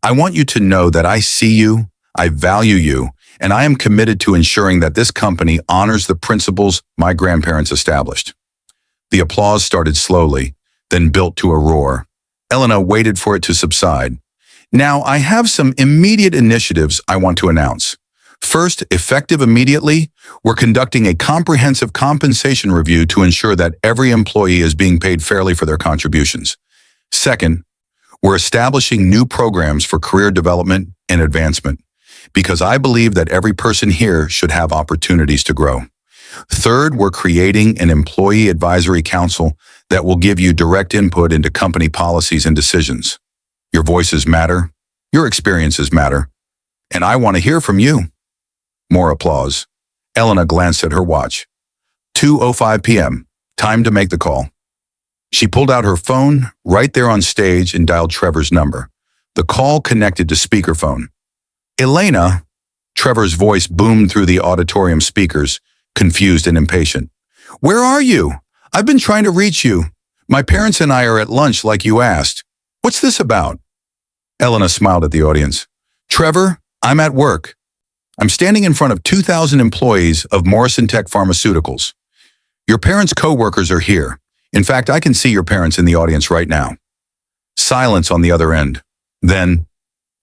I want you to know that I see you, I value you, and I am committed to ensuring that this company honors the principles my grandparents established." The applause started slowly, then built to a roar. Elena waited for it to subside. "Now, I have some immediate initiatives I want to announce. First, effective immediately, we're conducting a comprehensive compensation review to ensure that every employee is being paid fairly for their contributions. Second, we're establishing new programs for career development and advancement, because I believe that every person here should have opportunities to grow. Third, we're creating an employee advisory council that will give you direct input into company policies and decisions. Your voices matter, your experiences matter, and I want to hear from you." More applause. Elena glanced at her watch. 2:05 p.m. Time to make the call. She pulled out her phone right there on stage and dialed Trevor's number. The call connected to speakerphone. "Elena," Trevor's voice boomed through the auditorium speakers, confused and impatient. "Where are you? I've been trying to reach you. My parents and I are at lunch like you asked. What's this about?" Elena smiled at the audience. "Trevor, I'm at work. I'm standing in front of 2,000 employees of Morrison Tech Pharmaceuticals. Your parents' co-workers are here, In fact, I can see your parents in the audience right now. Silence on the other end. Then,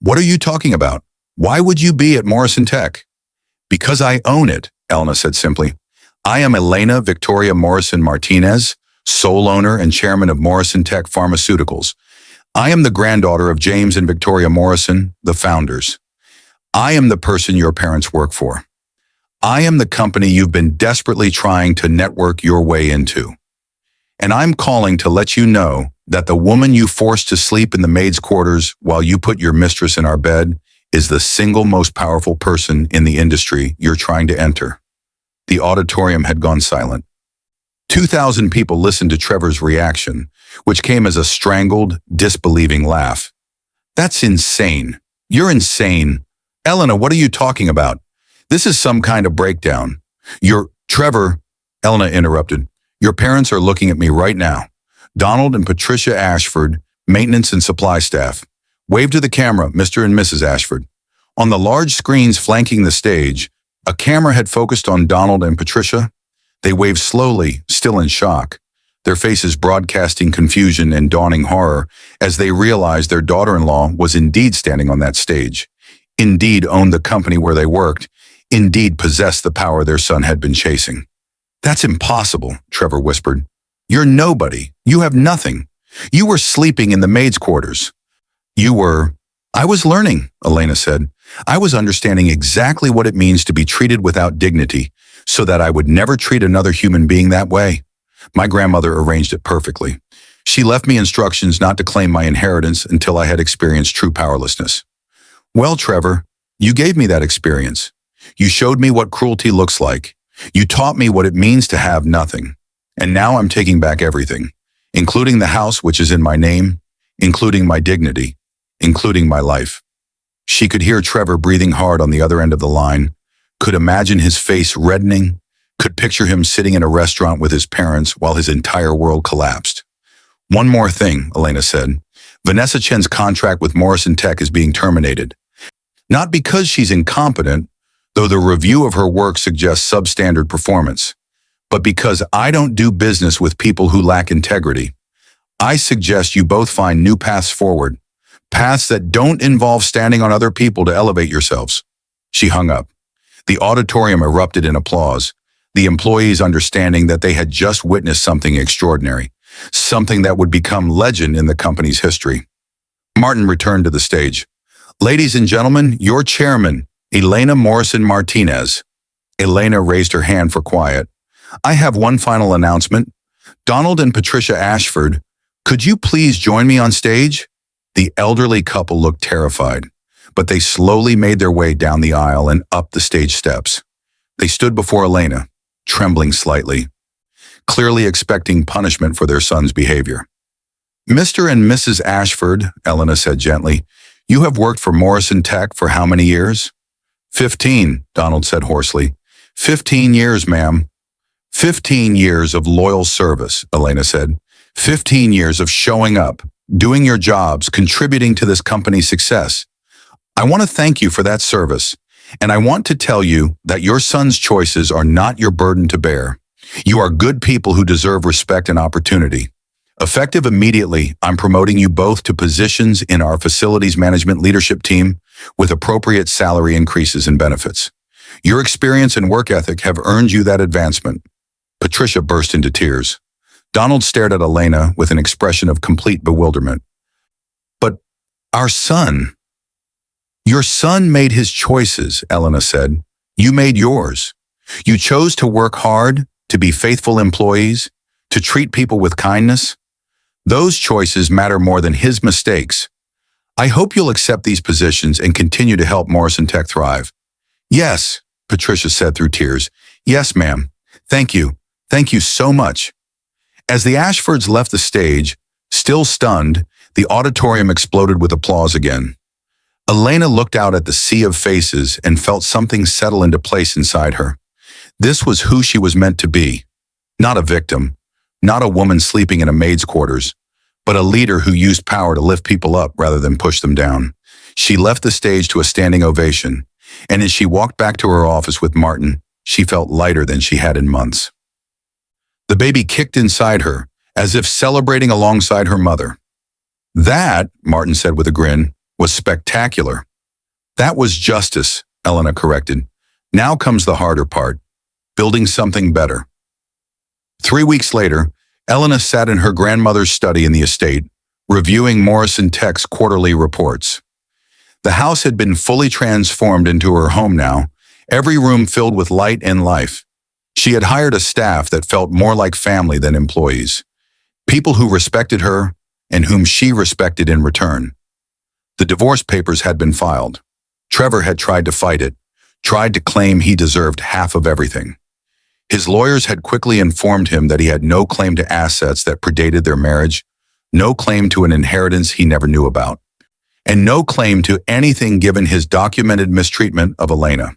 what are you talking about? Why would you be at Morrison Tech? Because I own it, Elena said simply. I am Elena Victoria Morrison Martinez, sole owner and chairman of Morrison Tech Pharmaceuticals. I am the granddaughter of James and Victoria Morrison, the founders. I am the person your parents work for. I am the company you've been desperately trying to network your way into. And I'm calling to let you know that the woman you forced to sleep in the maid's quarters while you put your mistress in our bed is the single most powerful person in the industry you're trying to enter. The auditorium had gone silent. 2,000 people listened to Trevor's reaction, which came as a strangled, disbelieving laugh. That's insane. You're insane. Elena, what are you talking about? This is some kind of breakdown. Trevor, Elena interrupted. Your parents are looking at me right now. Donald and Patricia Ashford, maintenance and supply staff. Wave to the camera, Mr. and Mrs. Ashford. On the large screens flanking the stage, a camera had focused on Donald and Patricia. They waved slowly, still in shock, their faces broadcasting confusion and dawning horror as they realized their daughter-in-law was indeed standing on that stage, indeed owned the company where they worked, indeed possessed the power their son had been chasing. That's impossible, Trevor whispered. You're nobody. You have nothing. You were sleeping in the maid's quarters. I was learning, Elena said. I was understanding exactly what it means to be treated without dignity, so that I would never treat another human being that way. My grandmother arranged it perfectly. She left me instructions not to claim my inheritance until I had experienced true powerlessness. Well, Trevor, you gave me that experience. You showed me what cruelty looks like. You taught me what it means to have nothing. And now I'm taking back everything, including the house which is in my name, including my dignity, including my life. She could hear Trevor breathing hard on the other end of the line, could imagine his face reddening, could picture him sitting in a restaurant with his parents while his entire world collapsed. One more thing, Elena said. Vanessa Chen's contract with Morrison Tech is being terminated. Not because she's incompetent, though the review of her work suggests substandard performance, but because I don't do business with people who lack integrity. I suggest you both find new paths forward, paths that don't involve standing on other people to elevate yourselves. She hung up. The auditorium erupted in applause, the employees understanding that they had just witnessed something extraordinary, something that would become legend in the company's history. Martin returned to the stage. Ladies and gentlemen, your chairman, Elena Morrison Martinez. Elena raised her hand for quiet. I have one final announcement. Donald and Patricia Ashford, could you please join me on stage? The elderly couple looked terrified, but they slowly made their way down the aisle and up the stage steps. They stood before Elena, trembling slightly, clearly expecting punishment for their son's behavior. Mr. and Mrs. Ashford, Elena said gently, you have worked for Morrison Tech for how many years? 15, Donald said hoarsely. 15 years, ma'am. 15 years of loyal service, Elena said. 15 years of showing up, doing your jobs, contributing to this company's success. I want to thank you for that service, and I want to tell you that your son's choices are not your burden to bear. You are good people who deserve respect and opportunity. Effective immediately, I'm promoting you both to positions in our facilities management leadership team with appropriate salary increases and benefits. Your experience and work ethic have earned you that advancement. Patricia burst into tears. Donald stared at Elena with an expression of complete bewilderment. But our son... Your son made his choices, Elena said. You made yours. You chose to work hard, to be faithful employees, to treat people with kindness. Those choices matter more than his mistakes. I hope you'll accept these positions and continue to help Morrison Tech thrive. Yes, Patricia said through tears. Yes, ma'am. Thank you. Thank you so much. As the Ashfords left the stage, still stunned, the auditorium exploded with applause again. Elena looked out at the sea of faces and felt something settle into place inside her. This was who she was meant to be. Not a victim, not a woman sleeping in a maid's quarters, but a leader who used power to lift people up rather than push them down. She left the stage to a standing ovation, and as she walked back to her office with Martin, she felt lighter than she had in months. The baby kicked inside her as if celebrating alongside her mother. That, Martin said with a grin, was spectacular. That was justice, Elena corrected. Now comes the harder part, building something better. 3 weeks later, Elena sat in her grandmother's study in the estate, reviewing Morrison Tech's quarterly reports. The house had been fully transformed into her home now, every room filled with light and life. She had hired a staff that felt more like family than employees, people who respected her and whom she respected in return. The divorce papers had been filed. Trevor had tried to fight it, tried to claim he deserved half of everything. His lawyers had quickly informed him that he had no claim to assets that predated their marriage, no claim to an inheritance he never knew about, and no claim to anything given his documented mistreatment of Elena.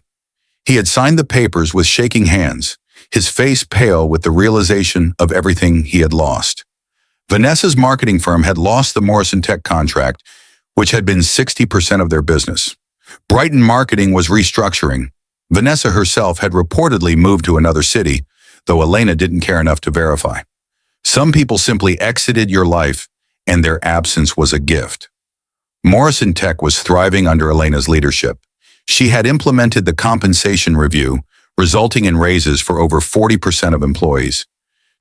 He had signed the papers with shaking hands, his face pale with the realization of everything he had lost. Vanessa's marketing firm had lost the Morrison Tech contract, which had been 60% of their business. Brighton Marketing was restructuring. Vanessa herself had reportedly moved to another city, though Elena didn't care enough to verify. Some people simply exited your life, and their absence was a gift. Morrison Tech was thriving under Elena's leadership. She had implemented the compensation review, resulting in raises for over 40% of employees.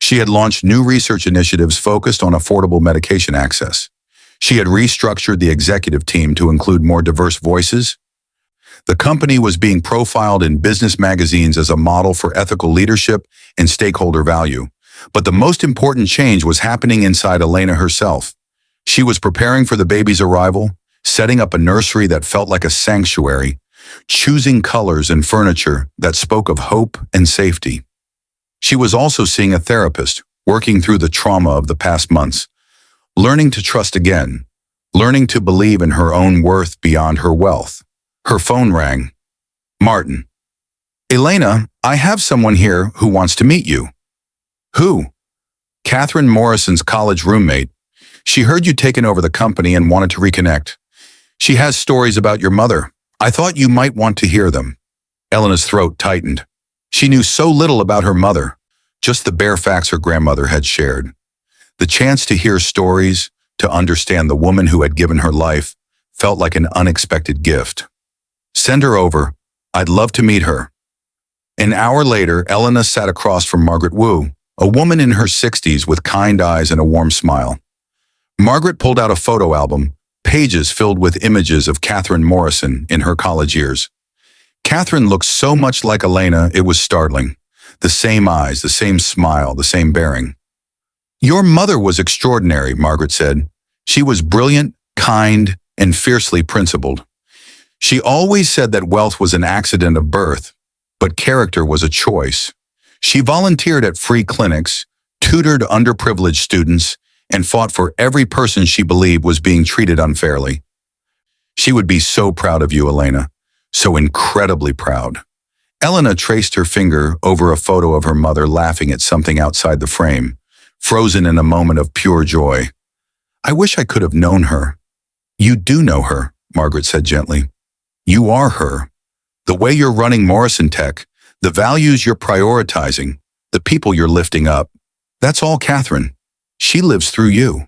She had launched new research initiatives focused on affordable medication access. She had restructured the executive team to include more diverse voices. The company was being profiled in business magazines as a model for ethical leadership and stakeholder value. But the most important change was happening inside Elena herself. She was preparing for the baby's arrival, setting up a nursery that felt like a sanctuary, choosing colors and furniture that spoke of hope and safety. She was also seeing a therapist, working through the trauma of the past months, learning to trust again, learning to believe in her own worth beyond her wealth. Her phone rang. Martin. Elena, I have someone here who wants to meet you. Who? Catherine Morrison's college roommate. She heard you'd taken over the company and wanted to reconnect. She has stories about your mother. I thought you might want to hear them. Elena's throat tightened. She knew so little about her mother, just the bare facts her grandmother had shared. The chance to hear stories, to understand the woman who had given her life, felt like an unexpected gift. Send her over. I'd love to meet her. An hour later, Elena sat across from Margaret Wu, a woman in her 60s with kind eyes and a warm smile. Margaret pulled out a photo album, pages filled with images of Catherine Morrison in her college years. Catherine looked so much like Elena, it was startling. The same eyes, the same smile, the same bearing. Your mother was extraordinary, Margaret said. She was brilliant, kind, and fiercely principled. She always said that wealth was an accident of birth, but character was a choice. She volunteered at free clinics, tutored underprivileged students, and fought for every person she believed was being treated unfairly. She would be so proud of you, Elena, so incredibly proud. Elena traced her finger over a photo of her mother laughing at something outside the frame, frozen in a moment of pure joy. I wish I could have known her. You do know her, Margaret said gently. You are her. The way you're running Morrison Tech, the values you're prioritizing, the people you're lifting up, that's all Catherine. She lives through you.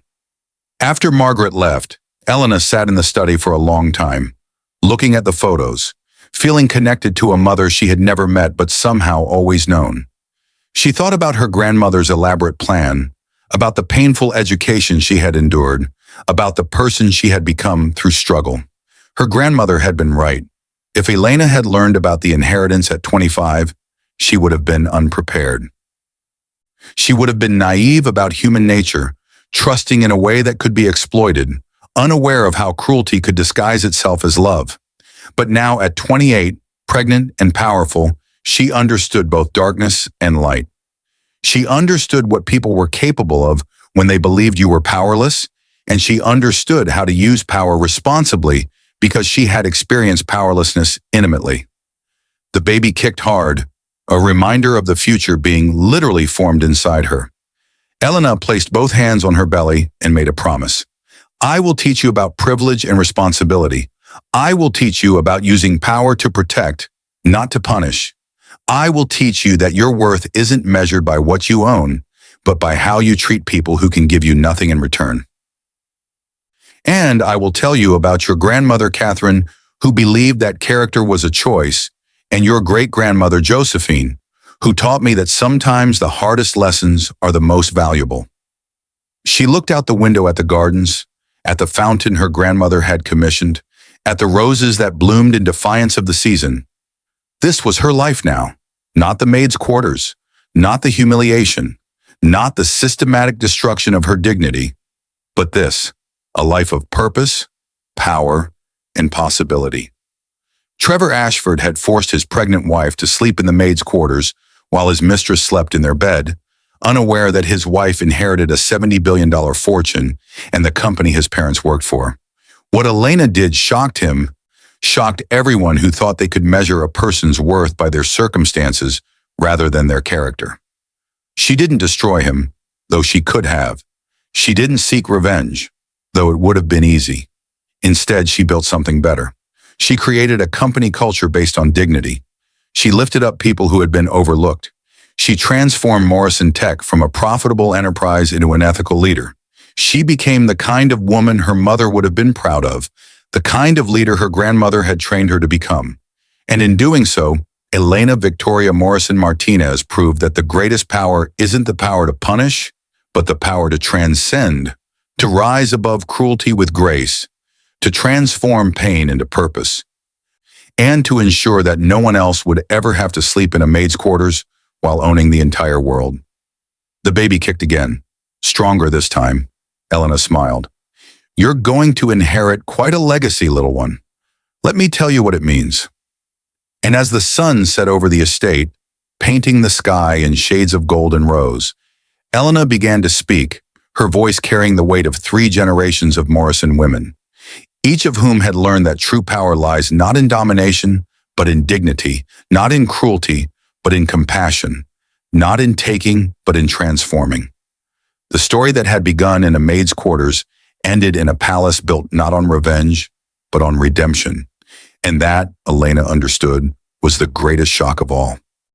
After Margaret left, Elena sat in the study for a long time, looking at the photos, feeling connected to a mother she had never met but somehow always known. She thought about her grandmother's elaborate plan, about the painful education she had endured, about the person she had become through struggle. Her grandmother had been right. If Elena had learned about the inheritance at 25, she would have been unprepared. She would have been naive about human nature, trusting in a way that could be exploited, unaware of how cruelty could disguise itself as love. But now at 28, pregnant and powerful, she understood both darkness and light. She understood what people were capable of when they believed you were powerless, and she understood how to use power responsibly because she had experienced powerlessness intimately. The baby kicked hard, a reminder of the future being literally formed inside her. Elena placed both hands on her belly and made a promise. I will teach you about privilege and responsibility. I will teach you about using power to protect, not to punish. I will teach you that your worth isn't measured by what you own, but by how you treat people who can give you nothing in return. And I will tell you about your grandmother, Catherine, who believed that character was a choice, and your great-grandmother, Josephine, who taught me that sometimes the hardest lessons are the most valuable. She looked out the window at the gardens, at the fountain her grandmother had commissioned, at the roses that bloomed in defiance of the season. This was her life now, not the maid's quarters, not the humiliation, not the systematic destruction of her dignity, but this, a life of purpose, power, and possibility. Trevor Ashford had forced his pregnant wife to sleep in the maid's quarters while his mistress slept in their bed, unaware that his wife inherited a $70 billion fortune and the company his parents worked for. What Elena did shocked him, shocked everyone who thought they could measure a person's worth by their circumstances rather than their character. She didn't destroy him, though she could have. She didn't seek revenge, though it would have been easy. Instead, she built something better. She created a company culture based on dignity. She lifted up people who had been overlooked. She transformed Morrison Tech from a profitable enterprise into an ethical leader. She became the kind of woman her mother would have been proud of, the kind of leader her grandmother had trained her to become. And in doing so, Elena Victoria Morrison Martinez proved that the greatest power isn't the power to punish, but the power to transcend, to rise above cruelty with grace, to transform pain into purpose, and to ensure that no one else would ever have to sleep in a maid's quarters while owning the entire world. The baby kicked again, stronger this time. Elena smiled. You're going to inherit quite a legacy, little one. Let me tell you what it means. And as the sun set over the estate, painting the sky in shades of gold and rose, Elena began to speak, her voice carrying the weight of 3 generations of Morrison women, each of whom had learned that true power lies not in domination, but in dignity, not in cruelty, but in compassion, not in taking, but in transforming. The story that had begun in a maid's quarters ended in a palace built not on revenge, but on redemption. And that, Elena understood, was the greatest shock of all.